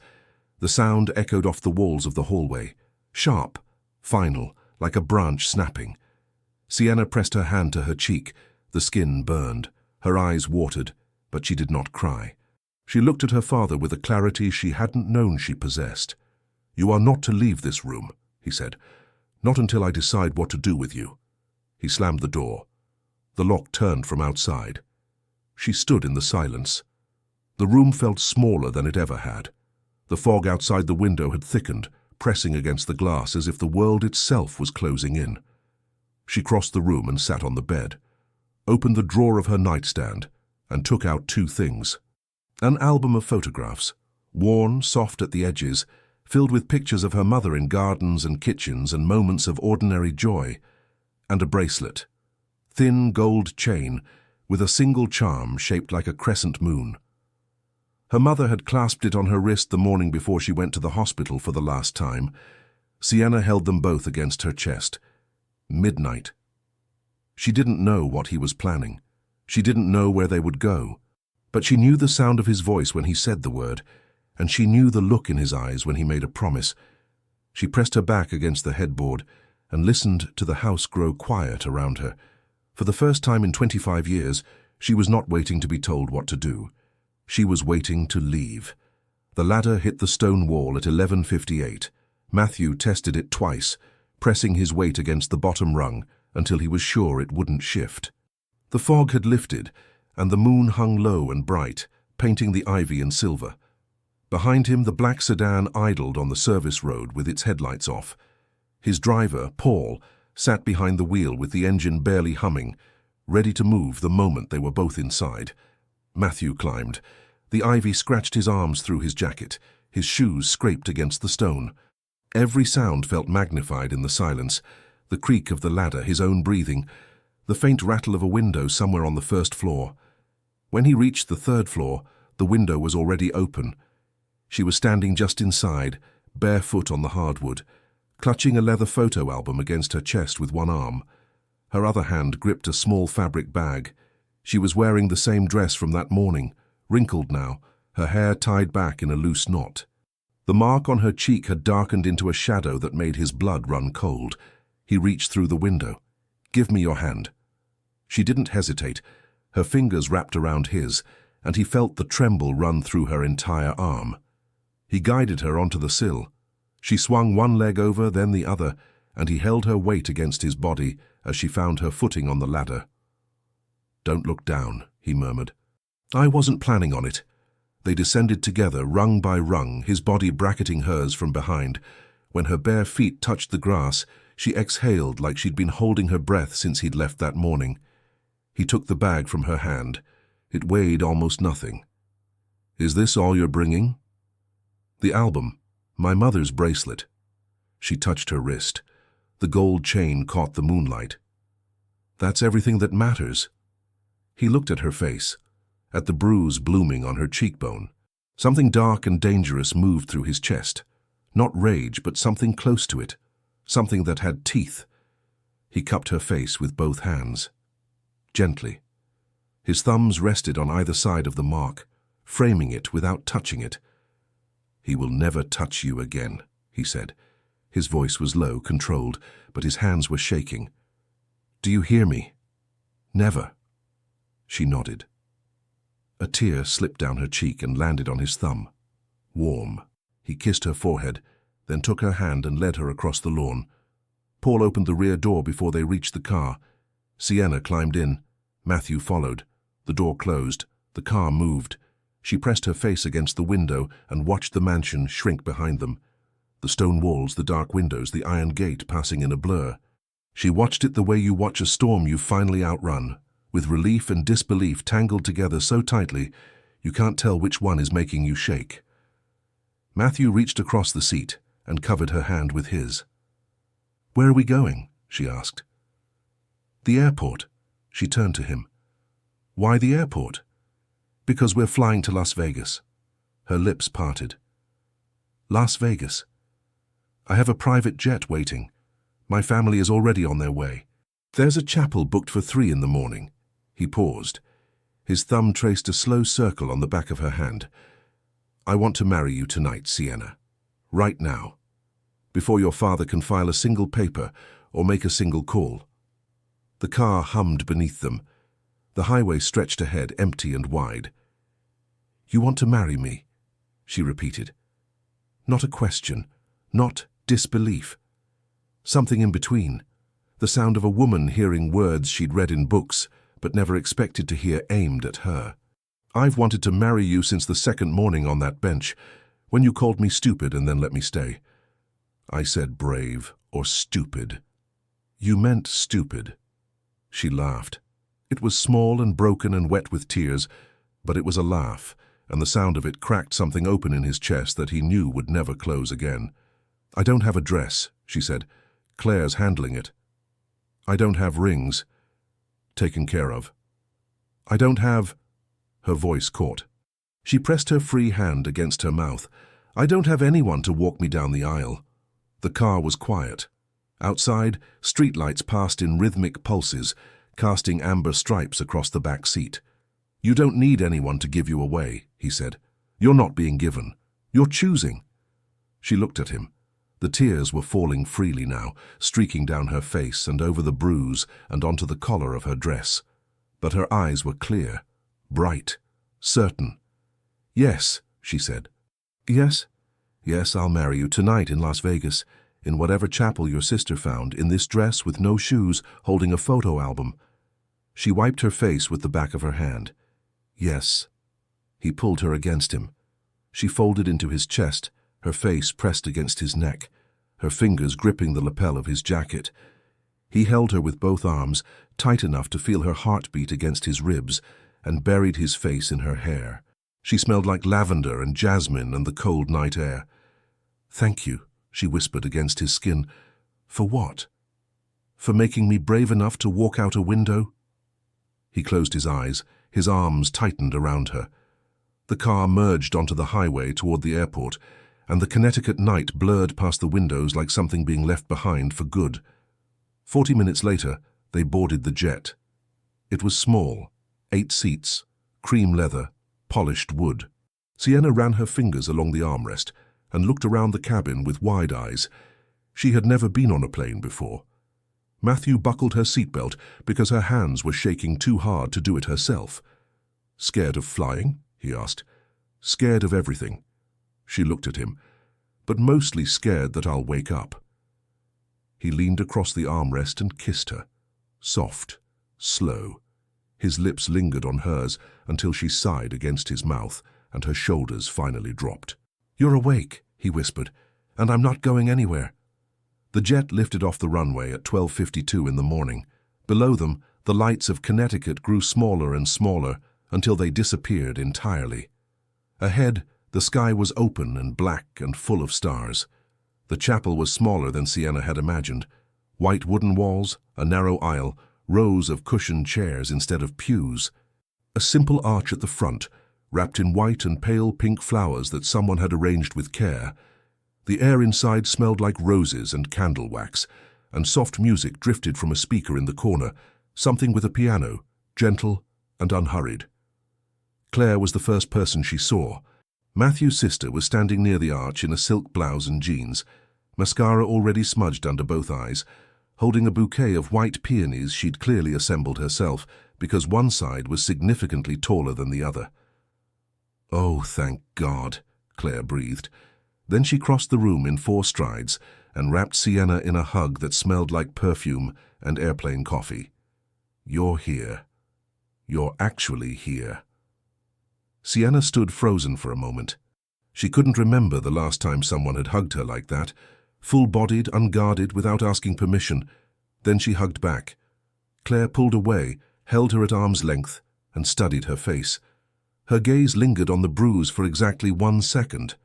The sound echoed off the walls of the hallway, sharp, final, like a branch snapping. Sienna pressed her hand to her cheek. The skin burned. Her eyes watered, but she did not cry. She looked at her father with a clarity she hadn't known she possessed. "You are not to leave this room," he said. "Not until I decide what to do with you." He slammed the door. The lock turned from outside. She stood in the silence. The room felt smaller than it ever had. The fog outside the window had thickened, pressing against the glass as if the world itself was closing in. She crossed the room and sat on the bed, opened the drawer of her nightstand, and took out 2 things. An album of photographs, worn, soft at the edges, filled with pictures of her mother in gardens and kitchens and moments of ordinary joy, and a bracelet, thin gold chain, with a single charm shaped like a crescent moon. Her mother had clasped it on her wrist the morning before she went to the hospital for the last time. Sienna held them both against her chest. Midnight. She didn't know what he was planning. She didn't know where they would go. But she knew the sound of his voice when he said the word, and she knew the look in his eyes when he made a promise. She pressed her back against the headboard and listened to the house grow quiet around her. For the first time in 25 years, she was not waiting to be told what to do. She was waiting to leave. The ladder hit the stone wall at 11:58. Matthew tested it twice, pressing his weight against the bottom rung until he was sure it wouldn't shift. The fog had lifted, and the moon hung low and bright, painting the ivy in silver. Behind him, the black sedan idled on the service road with its headlights off. His driver, Paul, sat behind the wheel with the engine barely humming, ready to move the moment they were both inside. Matthew climbed. The ivy scratched his arms through his jacket. His shoes scraped against the stone. Every sound felt magnified in the silence. The creak of the ladder, his own breathing, the faint rattle of a window somewhere on the first floor. When he reached the 3rd floor, the window was already open. She was standing just inside, barefoot on the hardwood, clutching a leather photo album against her chest with one arm. Her other hand gripped a small fabric bag. She was wearing the same dress from that morning, wrinkled now, her hair tied back in a loose knot. The mark on her cheek had darkened into a shadow that made his blood run cold. He reached through the window. "Give me your hand." She didn't hesitate. Her fingers wrapped around his, and he felt the tremble run through her entire arm. He guided her onto the sill. She swung one leg over, then the other, and he held her weight against his body as she found her footing on the ladder. "Don't look down," he murmured. "I wasn't planning on it." They descended together, rung by rung, his body bracketing hers from behind. When her bare feet touched the grass, she exhaled like she'd been holding her breath since he'd left that morning. He took the bag from her hand. It weighed almost nothing. "Is this all you're bringing?" "The album. My mother's bracelet." She touched her wrist. The gold chain caught the moonlight. "That's everything that matters." He looked at her face, at the bruise blooming on her cheekbone. Something dark and dangerous moved through his chest. Not rage, but something close to it. Something that had teeth. He cupped her face with both hands. Gently. His thumbs rested on either side of the mark, framing it without touching it. "He will never touch you again," he said. His voice was low, controlled, but his hands were shaking. "Do you hear me? Never." She nodded. A tear slipped down her cheek and landed on his thumb. Warm. He kissed her forehead, then took her hand and led her across the lawn. Paul opened the rear door before they reached the car. Sienna climbed in. Matthew followed. The door closed. The car moved. She pressed her face against the window and watched the mansion shrink behind them. The stone walls, the dark windows, the iron gate passing in a blur. She watched it the way you watch a storm you've finally outrun, with relief and disbelief tangled together so tightly you can't tell which one is making you shake. Matthew reached across the seat and covered her hand with his. "Where are we going?" she asked. "The airport." She turned to him. "Why the airport?" "Because we're flying to Las Vegas." Her lips parted. "Las Vegas? I have a private jet waiting. My family is already on their way. There's a chapel booked for 3 in the morning." He paused. His thumb traced a slow circle on the back of her hand. "I want to marry you tonight, Sienna. Right now. Before your father can file a single paper or make a single call." The car hummed beneath them. The highway stretched ahead, empty and wide. "You want to marry me?" she repeated. Not a question, not disbelief. Something in between. The sound of a woman hearing words she'd read in books, but never expected to hear aimed at her. "I've wanted to marry you since the second morning on that bench, when you called me stupid and then let me stay." "I said brave or stupid." "You meant stupid." She laughed. It was small and broken and wet with tears, but it was a laugh, and the sound of it cracked something open in his chest that he knew would never close again. "I don't have a dress," she said. "Claire's handling it." "I don't have rings." "Taken care of." "I don't have—" Her voice caught. She pressed her free hand against her mouth. "I don't have anyone to walk me down the aisle." The car was quiet. Outside, streetlights passed in rhythmic pulses, casting amber stripes across the back seat. "You don't need anyone to give you away," he said. "You're not being given. You're choosing." She looked at him. The tears were falling freely now, streaking down her face and over the bruise and onto the collar of her dress. But her eyes were clear, bright, certain. "Yes," she said. "Yes? Yes, I'll marry you tonight in Las Vegas, in whatever chapel your sister found, in this dress with no shoes, holding a photo album." She wiped her face with the back of her hand. "Yes." He pulled her against him. She folded into his chest, her face pressed against his neck, her fingers gripping the lapel of his jacket. He held her with both arms, tight enough to feel her heartbeat against his ribs, and buried his face in her hair. She smelled like lavender and jasmine and the cold night air. "Thank you," she whispered against his skin. "For what? For making me brave enough to walk out a window?" He closed his eyes, his arms tightened around her. The car merged onto the highway toward the airport, and the Connecticut night blurred past the windows like something being left behind for good. 40 minutes later, they boarded the jet. It was small, 8 seats, cream leather, polished wood. Sienna ran her fingers along the armrest and looked around the cabin with wide eyes. She had never been on a plane before. Matthew buckled her seatbelt because her hands were shaking too hard to do it herself. "Scared of flying?" he asked. "Scared of everything." She looked at him, "But mostly scared that I'll wake up." He leaned across the armrest and kissed her. Soft, slow. His lips lingered on hers until she sighed against his mouth and her shoulders finally dropped. "You're awake," he whispered, "and I'm not going anywhere." The jet lifted off the runway at 12:52 in the morning. Below them, the lights of Connecticut grew smaller and smaller until they disappeared entirely. Ahead, the sky was open and black and full of stars. The chapel was smaller than Sienna had imagined. White wooden walls, a narrow aisle, rows of cushioned chairs instead of pews. A simple arch at the front, wrapped in white and pale pink flowers that someone had arranged with care. The air inside smelled like roses and candle wax, and soft music drifted from a speaker in the corner, something with a piano, gentle and unhurried. Claire was the first person she saw. Matthew's sister was standing near the arch in a silk blouse and jeans, mascara already smudged under both eyes, holding a bouquet of white peonies she'd clearly assembled herself because one side was significantly taller than the other. "Oh, thank God," Claire breathed. Then she crossed the room in 4 strides and wrapped Sienna in a hug that smelled like perfume and airplane coffee. "You're here. You're actually here." Sienna stood frozen for a moment. She couldn't remember the last time someone had hugged her like that, full-bodied, unguarded, without asking permission. Then she hugged back. Claire pulled away, held her at arm's length, and studied her face. Her gaze lingered on the bruise for exactly 1 second.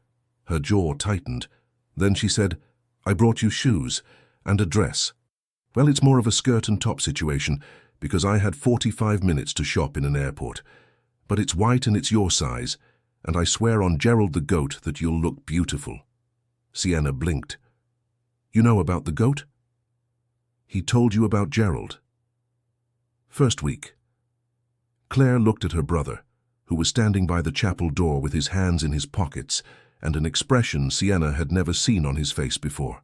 Her jaw tightened. Then she said, "I brought you shoes and a dress. Well, it's more of a skirt and top situation, because I had 45 minutes to shop in an airport. But it's white and it's your size, and I swear on Gerald the goat that you'll look beautiful." Sienna blinked. "You know about the goat?" "He told you about Gerald?" "First week." Claire looked at her brother, who was standing by the chapel door with his hands in his pockets and an expression Sienna had never seen on his face before.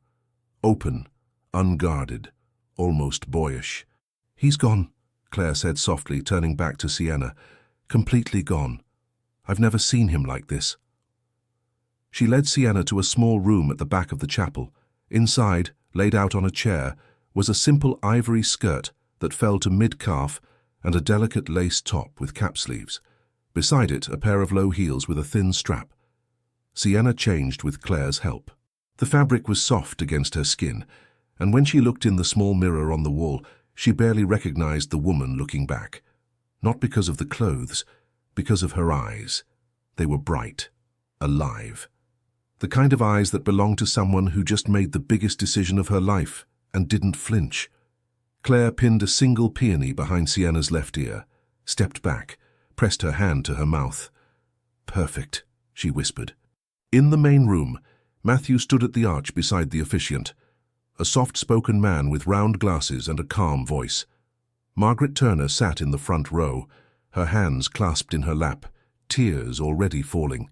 Open, unguarded, almost boyish. "He's gone," Claire said softly, turning back to Sienna. "Completely gone. I've never seen him like this." She led Sienna to a small room at the back of the chapel. Inside, laid out on a chair, was a simple ivory skirt that fell to mid-calf and a delicate lace top with cap sleeves. Beside it, a pair of low heels with a thin strap. Sienna changed with Claire's help. The fabric was soft against her skin, and when she looked in the small mirror on the wall, she barely recognized the woman looking back. Not because of the clothes, because of her eyes. They were bright, alive. The kind of eyes that belonged to someone who just made the biggest decision of her life and didn't flinch. Claire pinned a single peony behind Sienna's left ear, stepped back, pressed her hand to her mouth. "Perfect," she whispered. In the main room, Matthew stood at the arch beside the officiant, a soft-spoken man with round glasses and a calm voice. Margaret Turner sat in the front row, her hands clasped in her lap, tears already falling.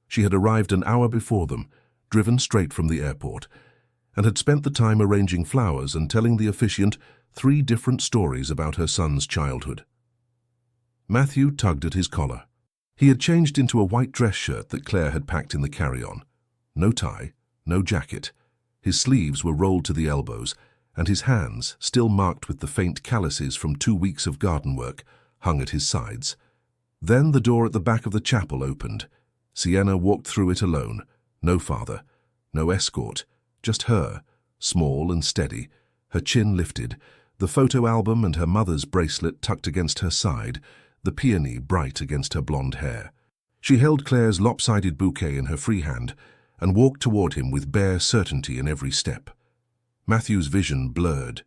She had arrived an hour before them, driven straight from the airport, and had spent the time arranging flowers and telling the officiant 3 different stories about her son's childhood. Matthew tugged at his collar. He had changed into a white dress shirt that Claire had packed in the carry-on. No tie, no jacket. His sleeves were rolled to the elbows, and his hands, still marked with the faint calluses from 2 weeks of garden work, hung at his sides. Then the door at the back of the chapel opened. Sienna walked through it alone. No father, no escort, just her, small and steady, her chin lifted, the photo album and her mother's bracelet tucked against her side, the peony bright against her blonde hair. She held Claire's lopsided bouquet in her free hand and walked toward him with bare certainty in every step. Matthew's vision blurred.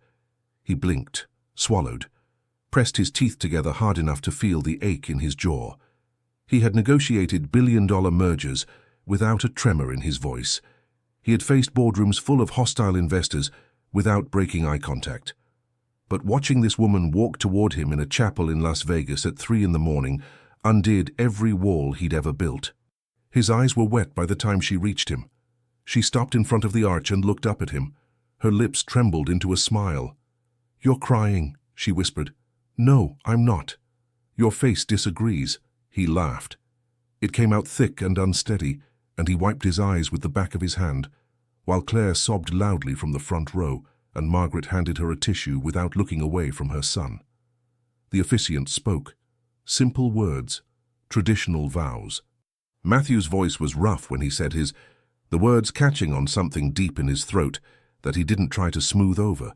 He blinked, swallowed, pressed his teeth together hard enough to feel the ache in his jaw. He had negotiated billion-dollar mergers without a tremor in his voice. He had faced boardrooms full of hostile investors without breaking eye contact. But watching this woman walk toward him in a chapel in Las Vegas at 3 in the morning undid every wall he'd ever built. His eyes were wet by the time she reached him. She stopped in front of the arch and looked up at him. Her lips trembled into a smile. "You're crying," she whispered. "No, I'm not." "Your face disagrees." He laughed. It came out thick and unsteady, and he wiped his eyes with the back of his hand, while Claire sobbed loudly from the front row, and Margaret handed her a tissue without looking away from her son. The officiant spoke. Simple words, traditional vows. Matthew's voice was rough when he said his, the words catching on something deep in his throat that he didn't try to smooth over.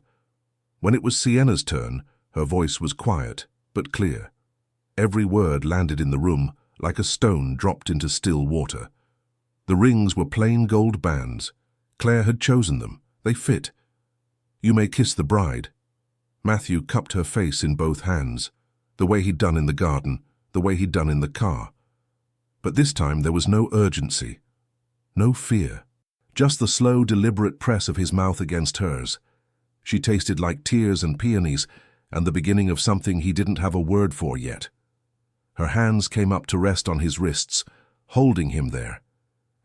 When it was Sienna's turn, her voice was quiet, but clear. Every word landed in the room like a stone dropped into still water. The rings were plain gold bands. Claire had chosen them. They fit. "You may kiss the bride." Matthew cupped her face in both hands, the way he'd done in the garden, the way he'd done in the car. But this time there was no urgency, no fear, just the slow, deliberate press of his mouth against hers. She tasted like tears and peonies, and the beginning of something he didn't have a word for yet. Her hands came up to rest on his wrists, holding him there.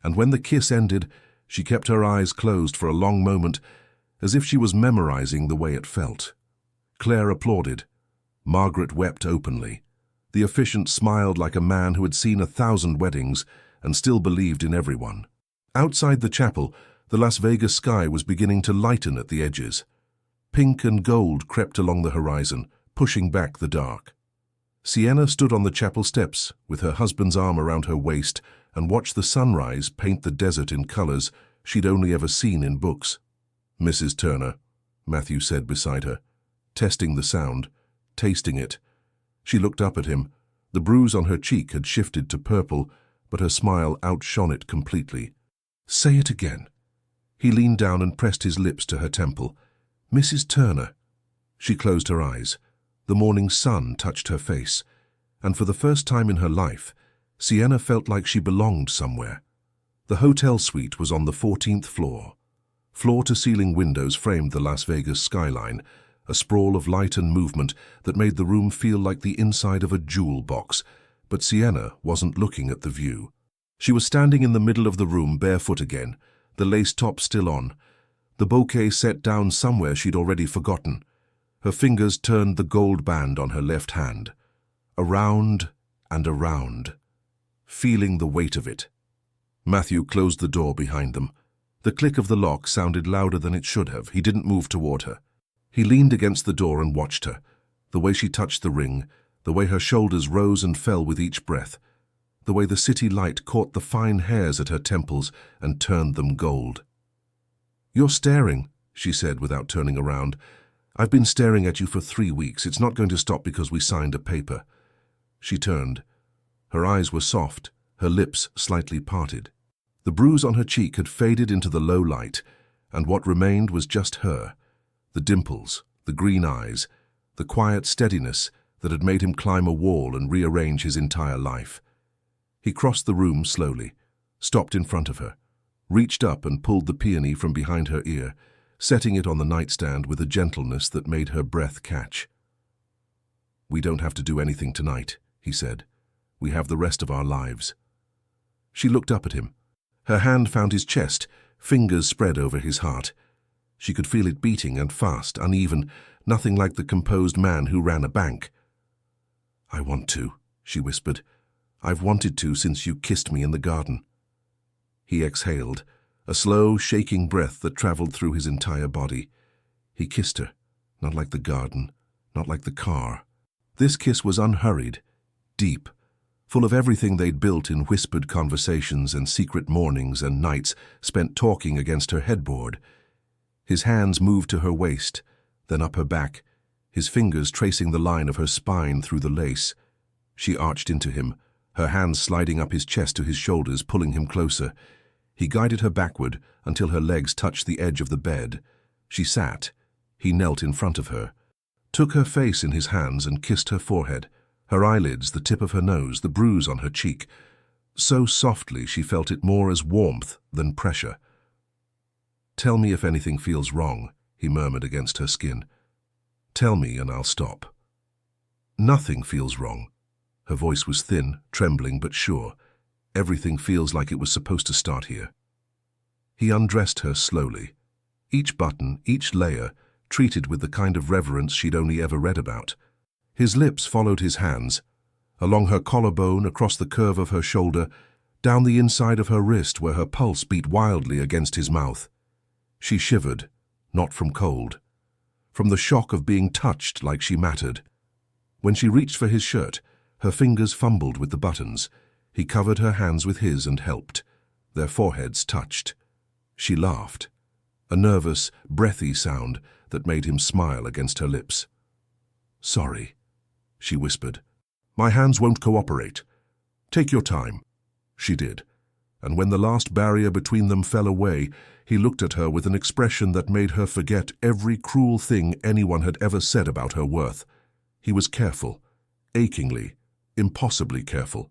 And when the kiss ended, she kept her eyes closed for a long moment, as if she was memorizing the way it felt. Claire applauded. Margaret wept openly. The officiant smiled like a man who had seen 1,000 weddings and still believed in everyone. Outside the chapel, the Las Vegas sky was beginning to lighten at the edges. Pink and gold crept along the horizon, pushing back the dark. Sienna stood on the chapel steps with her husband's arm around her waist and watched the sunrise paint the desert in colors she'd only ever seen in books. "Mrs. Turner," Matthew said beside her, testing the sound, tasting it. She looked up at him. The bruise on her cheek had shifted to purple, but her smile outshone it completely. "Say it again." He leaned down and pressed his lips to her temple. "Mrs. Turner." She closed her eyes. The morning sun touched her face, and for the first time in her life, Sienna felt like she belonged somewhere. The hotel suite was on the 14th floor. Floor-to-ceiling windows framed the Las Vegas skyline, a sprawl of light and movement that made the room feel like the inside of a jewel box, but Sienna wasn't looking at the view. She was standing in the middle of the room barefoot again, the lace top still on, the bouquet set down somewhere she'd already forgotten. Her fingers turned the gold band on her left hand, around and around, feeling the weight of it. Matthew closed the door behind them. The click of the lock sounded louder than it should have. He didn't move toward her. He leaned against the door and watched her, the way she touched the ring, the way her shoulders rose and fell with each breath, the way the city light caught the fine hairs at her temples and turned them gold. "You're staring," she said without turning around. "I've been staring at you for 3 weeks. It's not going to stop because we signed a paper." She turned. Her eyes were soft, her lips slightly parted. The bruise on her cheek had faded into the low light, and what remained was just her. The dimples, the green eyes, the quiet steadiness that had made him climb a wall and rearrange his entire life. He crossed the room slowly, stopped in front of her, reached up and pulled the peony from behind her ear, setting it on the nightstand with a gentleness that made her breath catch. "We don't have to do anything tonight," he said. "We have the rest of our lives." She looked up at him. Her hand found his chest, fingers spread over his heart. She could feel it beating and fast, uneven, nothing like the composed man who ran a bank. "I want to," she whispered. "I've wanted to since you kissed me in the garden." He exhaled, a slow, shaking breath that traveled through his entire body. He kissed her, not like the garden, not like the car. This kiss was unhurried, deep, full of everything they'd built in whispered conversations and secret mornings and nights spent talking against her headboard. His hands moved to her waist, then up her back, his fingers tracing the line of her spine through the lace. She arched into him, her hands sliding up his chest to his shoulders, pulling him closer. He guided her backward until her legs touched the edge of the bed. She sat. He knelt in front of her, took her face in his hands and kissed her forehead, Her eyelids, the tip of her nose, the bruise on her cheek. So softly she felt it more as warmth than pressure. "Tell me if anything feels wrong," he murmured against her skin. "Tell me and I'll stop." "Nothing feels wrong." Her voice was thin, trembling but sure. "Everything feels like it was supposed to start here." He undressed her slowly. Each button, each layer, treated with the kind of reverence she'd only ever read about. His lips followed his hands, along her collarbone, across the curve of her shoulder, down the inside of her wrist where her pulse beat wildly against his mouth. She shivered, not from cold, from the shock of being touched like she mattered. When she reached for his shirt, her fingers fumbled with the buttons. He covered her hands with his and helped. Their foreheads touched. She laughed, a nervous, breathy sound that made him smile against her lips. "Sorry," she whispered. "My hands won't cooperate. Take your time." She did, and when the last barrier between them fell away, he looked at her with an expression that made her forget every cruel thing anyone had ever said about her worth. He was careful, achingly, impossibly careful.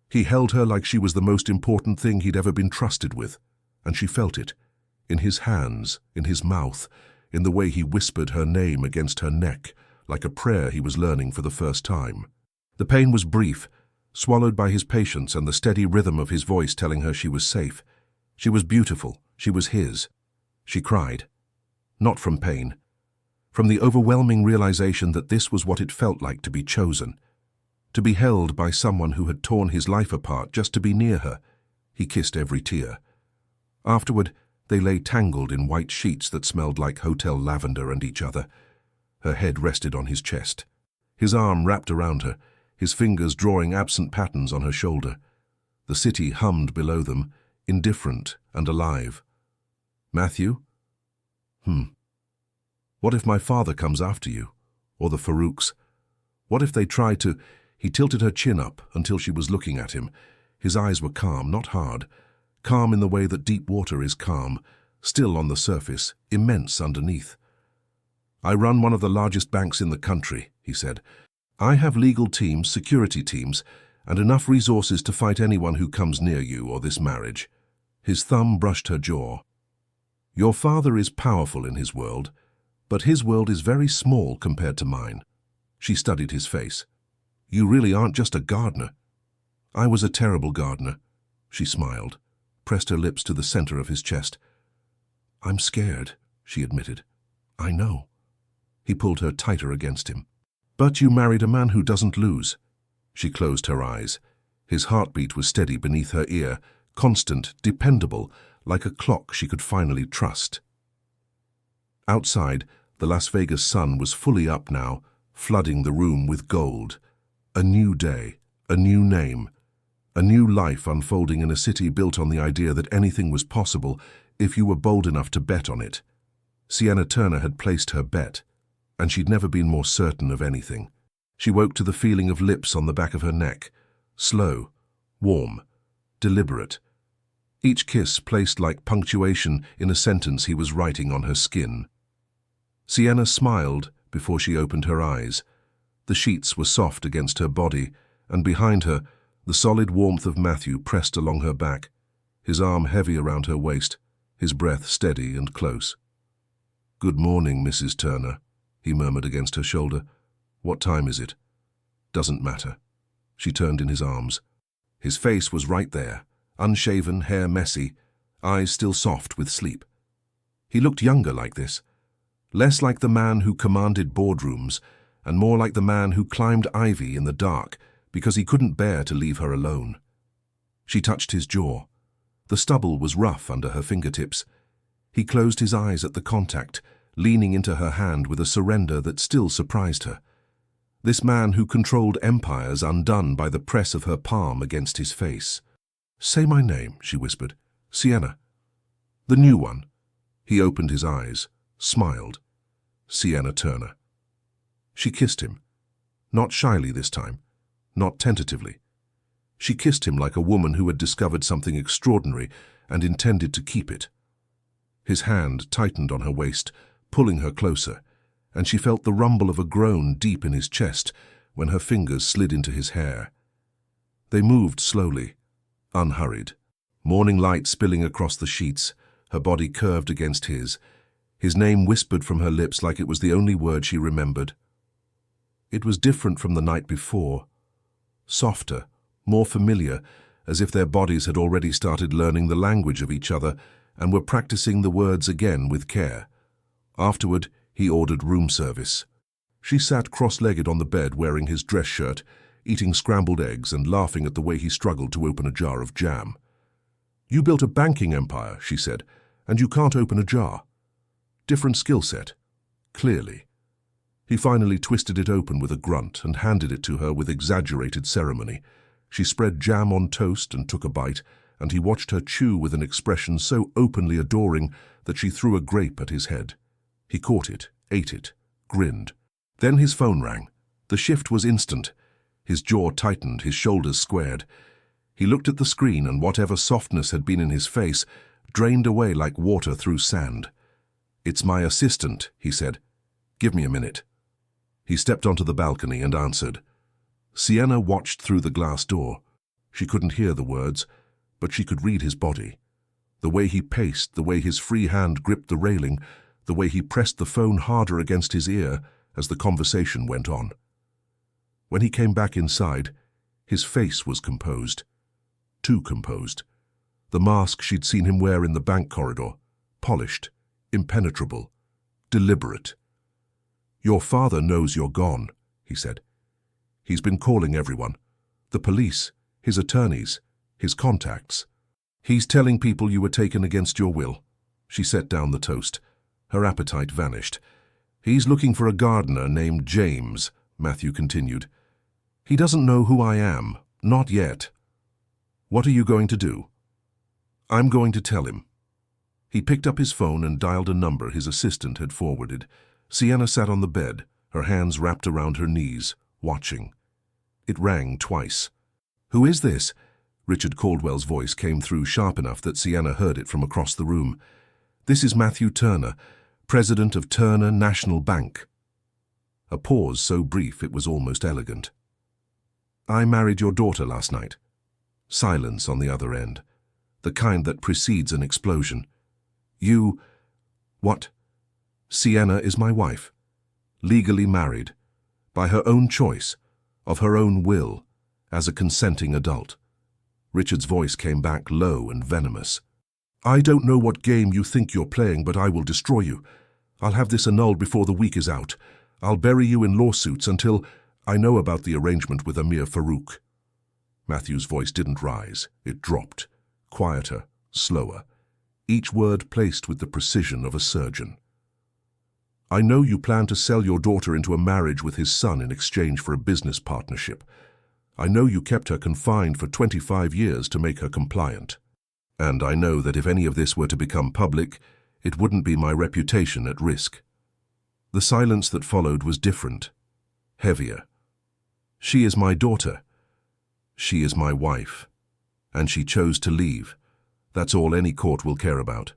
He held her like she was the most important thing he'd ever been trusted with, and she felt it, in his hands, in his mouth, in the way he whispered her name against her neck, like a prayer he was learning for the first time. The pain was brief, swallowed by his patience and the steady rhythm of his voice telling her she was safe. She was beautiful, she was his. She cried. Not from pain, from the overwhelming realization that this was what it felt like to be chosen, to be held by someone who had torn his life apart just to be near her. He kissed every tear. Afterward, they lay tangled in white sheets that smelled like hotel lavender and each other. Her head rested on his chest. His arm wrapped around her, his fingers drawing absent patterns on her shoulder. The city hummed below them, indifferent and alive. "Matthew? What if my father comes after you? Or the Farouks? What if they try to—" He tilted her chin up until she was looking at him. His eyes were calm, not hard. Calm in the way that deep water is calm, still on the surface, immense underneath. "I run one of the largest banks in the country," he said. "I have legal teams, security teams, and enough resources to fight anyone who comes near you or this marriage." His thumb brushed her jaw. "Your father is powerful in his world, but his world is very small compared to mine." She studied his face. "You really aren't just a gardener." "I was a terrible gardener." She smiled, pressed her lips to the center of his chest. "I'm scared," she admitted. "I know." He pulled her tighter against him. "But you married a man who doesn't lose." She closed her eyes. His heartbeat was steady beneath her ear, constant, dependable, like a clock she could finally trust. Outside, the Las Vegas sun was fully up now, flooding the room with gold. A new day, a new name, a new life unfolding in a city built on the idea that anything was possible if you were bold enough to bet on it. Sienna Turner had placed her bet, and she'd never been more certain of anything. She woke to the feeling of lips on the back of her neck, slow, warm, deliberate. Each kiss placed like punctuation in a sentence he was writing on her skin. Sienna smiled before she opened her eyes. The sheets were soft against her body, and behind her, the solid warmth of Matthew pressed along her back, his arm heavy around her waist, his breath steady and close. "Good morning, Mrs. Turner," he murmured against her shoulder. "What time is it?" "Doesn't matter." She turned in his arms. His face was right there, unshaven, hair messy, eyes still soft with sleep. He looked younger like this, less like the man who commanded boardrooms, and more like the man who climbed ivy in the dark because he couldn't bear to leave her alone. She touched his jaw. The stubble was rough under her fingertips. He closed his eyes at the contact, leaning into her hand with a surrender that still surprised her. This man who controlled empires undone by the press of her palm against his face. "Say my name," she whispered. "Sienna." "The new one." He opened his eyes, smiled. "Sienna Turner." She kissed him. Not shyly this time, not tentatively. She kissed him like a woman who had discovered something extraordinary and intended to keep it. His hand tightened on her waist, pulling her closer, and she felt the rumble of a groan deep in his chest, when her fingers slid into his hair. They moved slowly, unhurried. Morning light spilling across the sheets, her body curved against his name whispered from her lips like it was the only word she remembered. It was different from the night before, softer, more familiar, as if their bodies had already started learning the language of each other and were practicing the words again with care. Afterward, he ordered room service. She sat cross-legged on the bed wearing his dress shirt, eating scrambled eggs and laughing at the way he struggled to open a jar of jam. "You built a banking empire," she said, "and you can't open a jar." Different skill set, clearly. He finally twisted it open with a grunt and handed it to her with exaggerated ceremony. She spread jam on toast and took a bite, and he watched her chew with an expression so openly adoring that she threw a grape at his head. He caught it, ate it, grinned. Then his phone rang. The shift was instant. His jaw tightened, his shoulders squared. He looked at the screen, and whatever softness had been in his face drained away like water through sand. "It's my assistant," he said. "Give me a minute." He stepped onto the balcony and answered. Sienna watched through the glass door. She couldn't hear the words, but she could read his body. The way he paced, the way his free hand gripped the railing, the way he pressed the phone harder against his ear as the conversation went on. When he came back inside, his face was composed. Too composed. The mask she'd seen him wear in the bank corridor, polished, impenetrable, deliberate. "Your father knows you're gone," he said. "He's been calling everyone. The police, his attorneys, his contacts. He's telling people you were taken against your will." She set down the toast. Her appetite vanished. "He's looking for a gardener named James," Matthew continued. "He doesn't know who I am, not yet." "What are you going to do?" "I'm going to tell him." He picked up his phone and dialed a number his assistant had forwarded. Sienna sat on the bed, her hands wrapped around her knees, watching. It rang twice. "Who is this?" Richard Caldwell's voice came through sharp enough that Sienna heard it from across the room. "This is Matthew Turner, president of Turner National Bank." A pause so brief it was almost elegant. "I married your daughter last night." Silence on the other end, the kind that precedes an explosion. "You... what?" "Sienna is my wife, legally married, by her own choice, of her own will, as a consenting adult." Richard's voice came back low and venomous. "I don't know what game you think you're playing, but I will destroy you. I'll have this annulled before the week is out. I'll bury you in lawsuits until I know about the arrangement with Amir Farouk." Matthew's voice didn't rise. It dropped, quieter, slower, each word placed with the precision of a surgeon. "I know you plan to sell your daughter into a marriage with his son in exchange for a business partnership. I know you kept her confined for 25 years to make her compliant. And I know that if any of this were to become public, it wouldn't be my reputation at risk." The silence that followed was different, heavier. "She is my daughter. She is my wife. And she chose to leave. That's all any court will care about."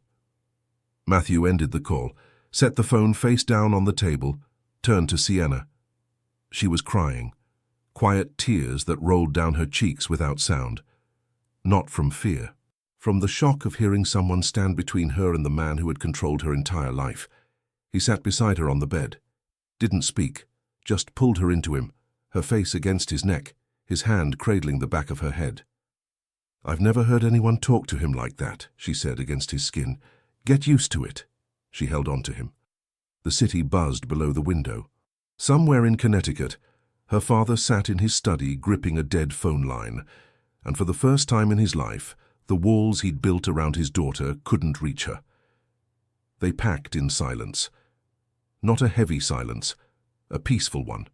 Matthew ended the call, set the phone face down on the table, turned to Sienna. She was crying, quiet tears that rolled down her cheeks without sound. Not from fear. From the shock of hearing someone stand between her and the man who had controlled her entire life. He sat beside her on the bed, didn't speak, just pulled her into him, her face against his neck, his hand cradling the back of her head. "I've never heard anyone talk to him like that," she said against his skin. "Get used to it." She held on to him. The city buzzed below the window. Somewhere in Connecticut, her father sat in his study gripping a dead phone line, and for the first time in his life, the walls he'd built around his daughter couldn't reach her. They packed in silence. Not a heavy silence, a peaceful one.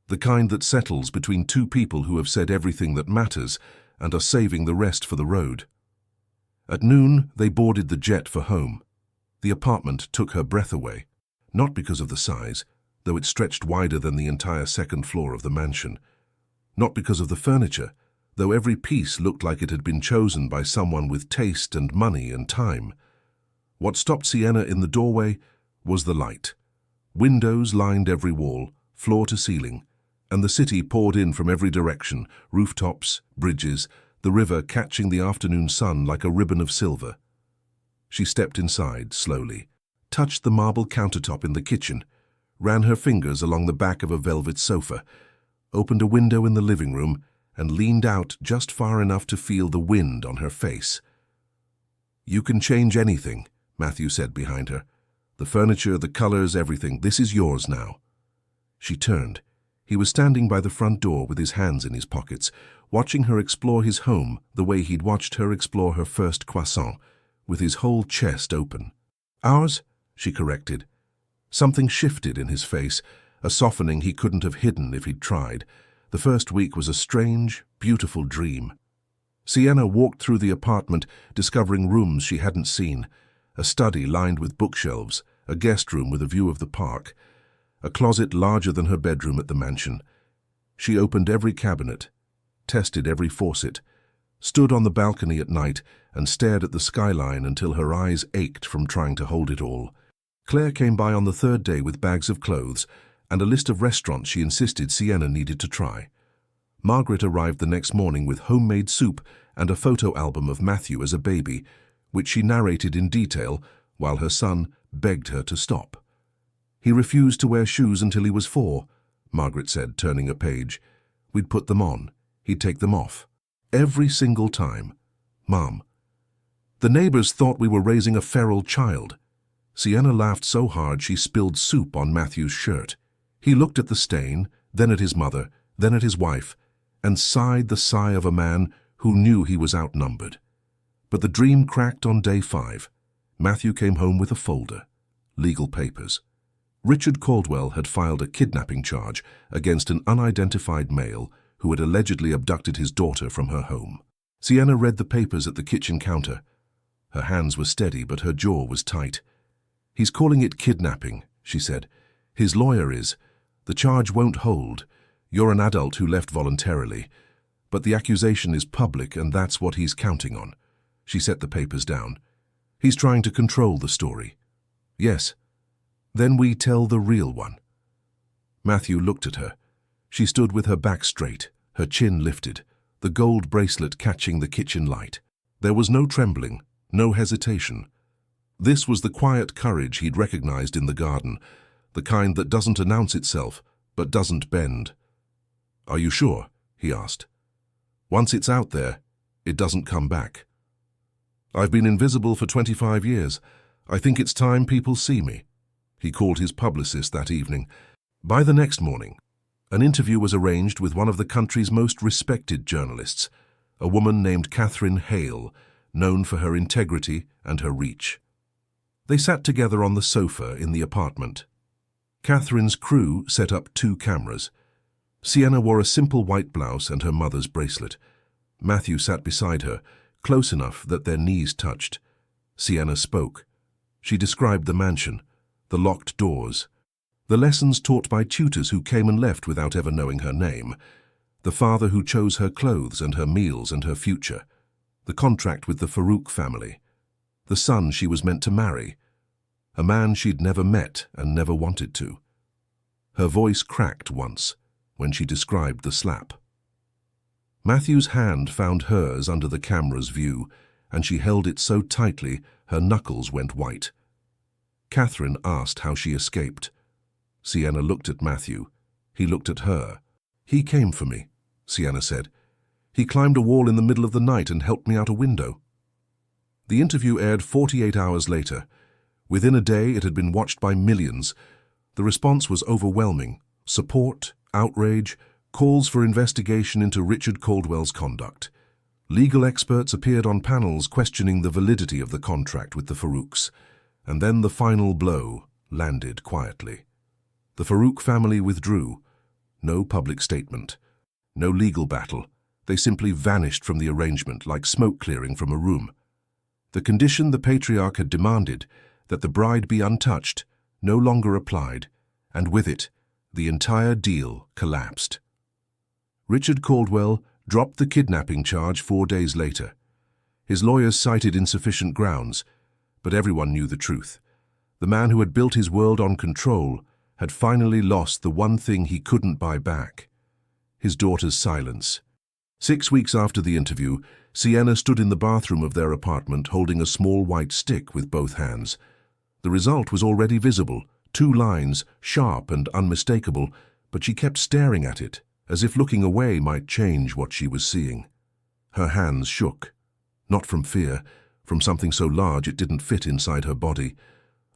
The kind that settles between two people who have said everything that matters and are saving the rest for the road. At noon, they boarded the jet for home. The apartment took her breath away, not because of the size, though it stretched wider than the entire second floor of the mansion. Not because of the furniture, though every piece looked like it had been chosen by someone with taste and money and time. What stopped Sienna in the doorway was the light. Windows lined every wall, floor to ceiling, and the city poured in from every direction, rooftops, bridges, the river catching the afternoon sun like a ribbon of silver. She stepped inside, slowly, touched the marble countertop in the kitchen, ran her fingers along the back of a velvet sofa, opened a window in the living room, and leaned out just far enough to feel the wind on her face. "You can change anything," Matthew said behind her. "The furniture, the colors, everything. This is yours now." She turned. He was standing by the front door with his hands in his pockets, watching her explore his home the way he'd watched her explore her first croissant, with his whole chest open. "Ours?" she corrected. Something shifted in his face, a softening he couldn't have hidden if he'd tried. The first week was a strange, beautiful dream. Sienna walked through the apartment, discovering rooms she hadn't seen. A study lined with bookshelves, a guest room with a view of the park, a closet larger than her bedroom at the mansion. She opened every cabinet, tested every faucet, stood on the balcony at night and stared at the skyline until her eyes ached from trying to hold it all. Claire came by on the third day with bags of clothes and a list of restaurants she insisted Sienna needed to try. Margaret arrived the next morning with homemade soup and a photo album of Matthew as a baby, which she narrated in detail while her son begged her to stop. "He refused to wear shoes until he was 4, Margaret said, turning a page. "We'd put them on. He'd take them off. Every single time. Mom. The neighbors thought we were raising a feral child." Sienna laughed so hard she spilled soup on Matthew's shirt. He looked at the stain, then at his mother, then at his wife, and sighed the sigh of a man who knew he was outnumbered. But the dream cracked on day 5. Matthew came home with a folder. Legal papers. Richard Caldwell had filed a kidnapping charge against an unidentified male who had allegedly abducted his daughter from her home. Sienna read the papers at the kitchen counter. Her hands were steady, but her jaw was tight. "He's calling it kidnapping," she said. "His lawyer is. The charge won't hold. You're an adult who left voluntarily. But the accusation is public, and that's what he's counting on." She set the papers down. "He's trying to control the story." "Yes. Then we tell the real one." Matthew looked at her. She stood with her back straight, her chin lifted, the gold bracelet catching the kitchen light. There was no trembling, no hesitation. This was the quiet courage he'd recognized in the garden, the kind that doesn't announce itself, but doesn't bend. "Are you sure?" he asked. "Once it's out there, it doesn't come back. I've been invisible for 25 years. I think it's time people see me." He called his publicist that evening. By the next morning, an interview was arranged with one of the country's most respected journalists, a woman named Catherine Hale, known for her integrity and her reach. They sat together on the sofa in the apartment. Catherine's crew set up 2 cameras. Sienna wore a simple white blouse and her mother's bracelet. Matthew sat beside her, close enough that their knees touched. Sienna spoke. She described the mansion, the locked doors, the lessons taught by tutors who came and left without ever knowing her name, the father who chose her clothes and her meals and her future, the contract with the Farouk family, the son she was meant to marry, a man she'd never met and never wanted to. Her voice cracked once when she described the slap. Matthew's hand found hers under the camera's view, and she held it so tightly her knuckles went white. Catherine asked how she escaped. Sienna looked at Matthew. He looked at her. "He came for me," Sienna said. "He climbed a wall in the middle of the night and helped me out a window." The interview aired 48 hours later. Within a day, it had been watched by millions. The response was overwhelming. Support, outrage, calls for investigation into Richard Caldwell's conduct. Legal experts appeared on panels questioning the validity of the contract with the Farouks. And then the final blow landed quietly. The Farouk family withdrew. No public statement. No legal battle. They simply vanished from the arrangement like smoke clearing from a room. The condition the patriarch had demanded, that the bride be untouched, no longer applied, and with it, the entire deal collapsed. Richard Caldwell dropped the kidnapping charge 4 days later. His lawyers cited insufficient grounds, but everyone knew the truth. The man who had built his world on control had finally lost the one thing he couldn't buy back. his daughter's silence. 6 weeks after the interview, Sienna stood in the bathroom of their apartment holding a small white stick with both hands. The result was already visible, 2 lines, sharp and unmistakable, but she kept staring at it, as if looking away might change what she was seeing. Her hands shook, not from fear, from something so large it didn't fit inside her body,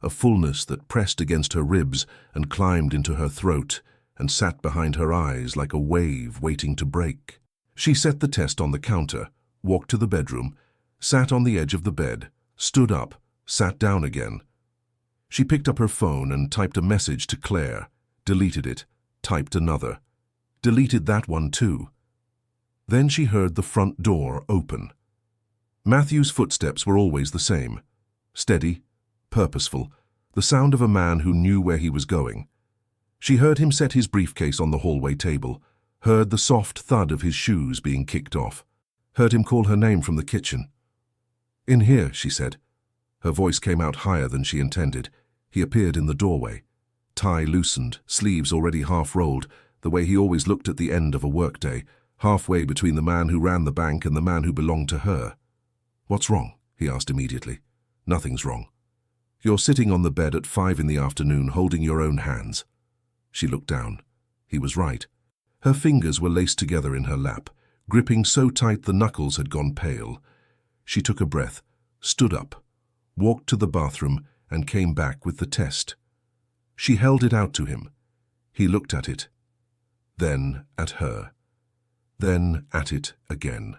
a fullness that pressed against her ribs and climbed into her throat and sat behind her eyes like a wave waiting to break. She set the test on the counter, walked to the bedroom, sat on the edge of the bed, stood up, sat down again. She picked up her phone and typed a message to Claire, deleted it, typed another, deleted that one too. Then she heard the front door open. Matthew's footsteps were always the same, steady, purposeful, the sound of a man who knew where he was going. She heard him set his briefcase on the hallway table, heard the soft thud of his shoes being kicked off, heard him call her name from the kitchen. "In here," she said. Her voice came out higher than she intended. He appeared in the doorway, tie loosened, sleeves already half-rolled, the way he always looked at the end of a workday, halfway between the man who ran the bank and the man who belonged to her. "What's wrong?" he asked immediately. "Nothing's wrong. You're sitting on the bed at 5 in the afternoon holding your own hands." She looked down. He was right. Her fingers were laced together in her lap, gripping so tight the knuckles had gone pale. She took a breath, stood up, walked to the bathroom and came back with the test. She held it out to him. He looked at it, then at her, then at it again.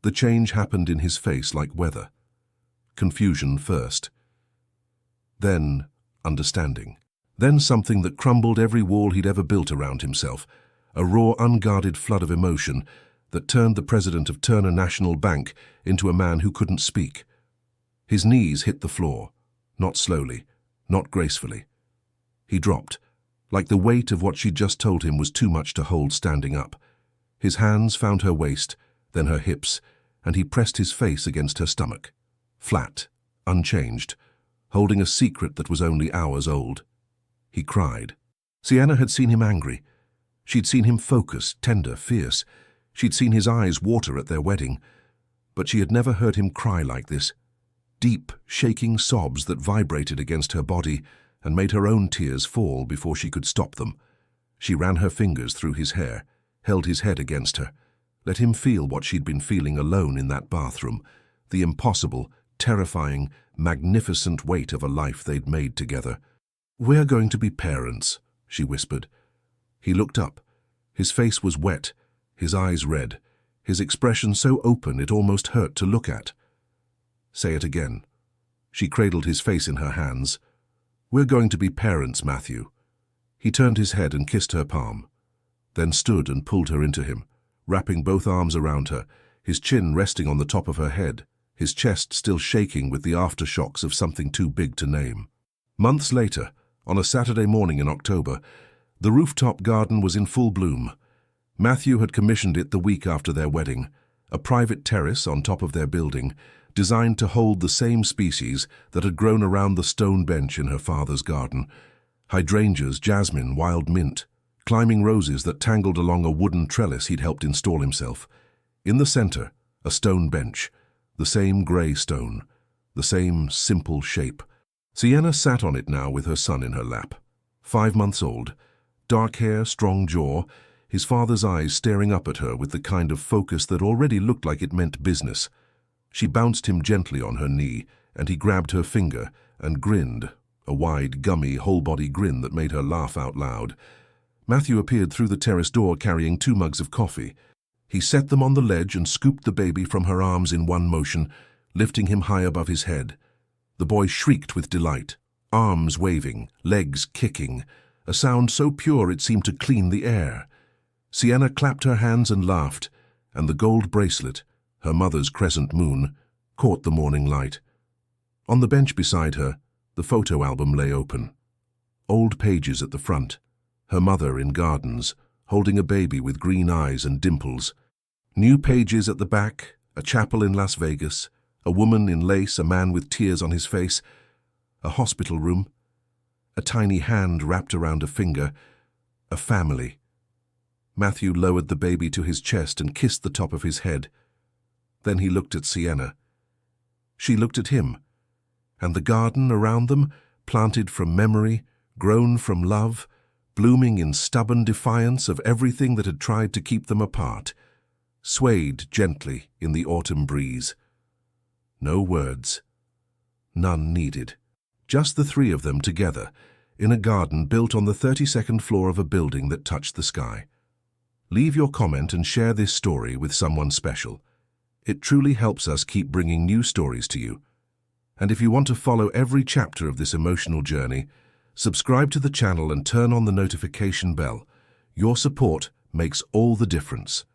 The change happened in his face like weather. Confusion first, then understanding, then something that crumbled every wall he'd ever built around himself, a raw, unguarded flood of emotion that turned the president of Turner National Bank into a man who couldn't speak. His knees hit the floor, not slowly, not gracefully. He dropped, like the weight of what she'd just told him was too much to hold standing up. His hands found her waist, then her hips, and he pressed his face against her stomach, flat, unchanged, holding a secret that was only hours old. He cried. Sienna had seen him angry. She'd seen him focused, tender, fierce. She'd seen his eyes water at their wedding. But she had never heard him cry like this. Deep, shaking sobs that vibrated against her body and made her own tears fall before she could stop them. She ran her fingers through his hair, held his head against her, let him feel what she'd been feeling alone in that bathroom, the impossible, terrifying, magnificent weight of a life they'd made together. "We're going to be parents," she whispered. He looked up. His face was wet, his eyes red, his expression so open it almost hurt to look at. "Say it again." She cradled his face in her hands. "We're going to be parents, Matthew." He turned his head and kissed her palm, then stood and pulled her into him, wrapping both arms around her, his chin resting on the top of her head, his chest still shaking with the aftershocks of something too big to name. Months later, on a Saturday morning in October, the rooftop garden was in full bloom. Matthew had commissioned it the week after their wedding, a private terrace on top of their building, designed to hold the same species that had grown around the stone bench in her father's garden. Hydrangeas, jasmine, wild mint, climbing roses that tangled along a wooden trellis he'd helped install himself. In the center, a stone bench, the same grey stone, the same simple shape. Sienna sat on it now with her son in her lap. 5 months old, dark hair, strong jaw, his father's eyes staring up at her with the kind of focus that already looked like it meant business. She bounced him gently on her knee, and he grabbed her finger and grinned, a wide, gummy, whole-body grin that made her laugh out loud. Matthew appeared through the terrace door carrying 2 mugs of coffee. He set them on the ledge and scooped the baby from her arms in one motion, lifting him high above his head. The boy shrieked with delight, arms waving, legs kicking, a sound so pure it seemed to clean the air. Sienna clapped her hands and laughed, and the gold bracelet, her mother's crescent moon, caught the morning light. On the bench beside her, the photo album lay open. Old pages at the front, her mother in gardens, holding a baby with green eyes and dimples. New pages at the back, a chapel in Las Vegas, a woman in lace, a man with tears on his face, a hospital room, a tiny hand wrapped around a finger, a family. Matthew lowered the baby to his chest and kissed the top of his head. Then he looked at Sienna. She looked at him, and the garden around them, planted from memory, grown from love, blooming in stubborn defiance of everything that had tried to keep them apart, swayed gently in the autumn breeze. No words. None needed. Just the three of them together, in a garden built on the 32nd floor of a building that touched the sky. Leave your comment and share this story with someone special. It truly helps us keep bringing new stories to you. And if you want to follow every chapter of this emotional journey, subscribe to the channel and turn on the notification bell. Your support makes all the difference.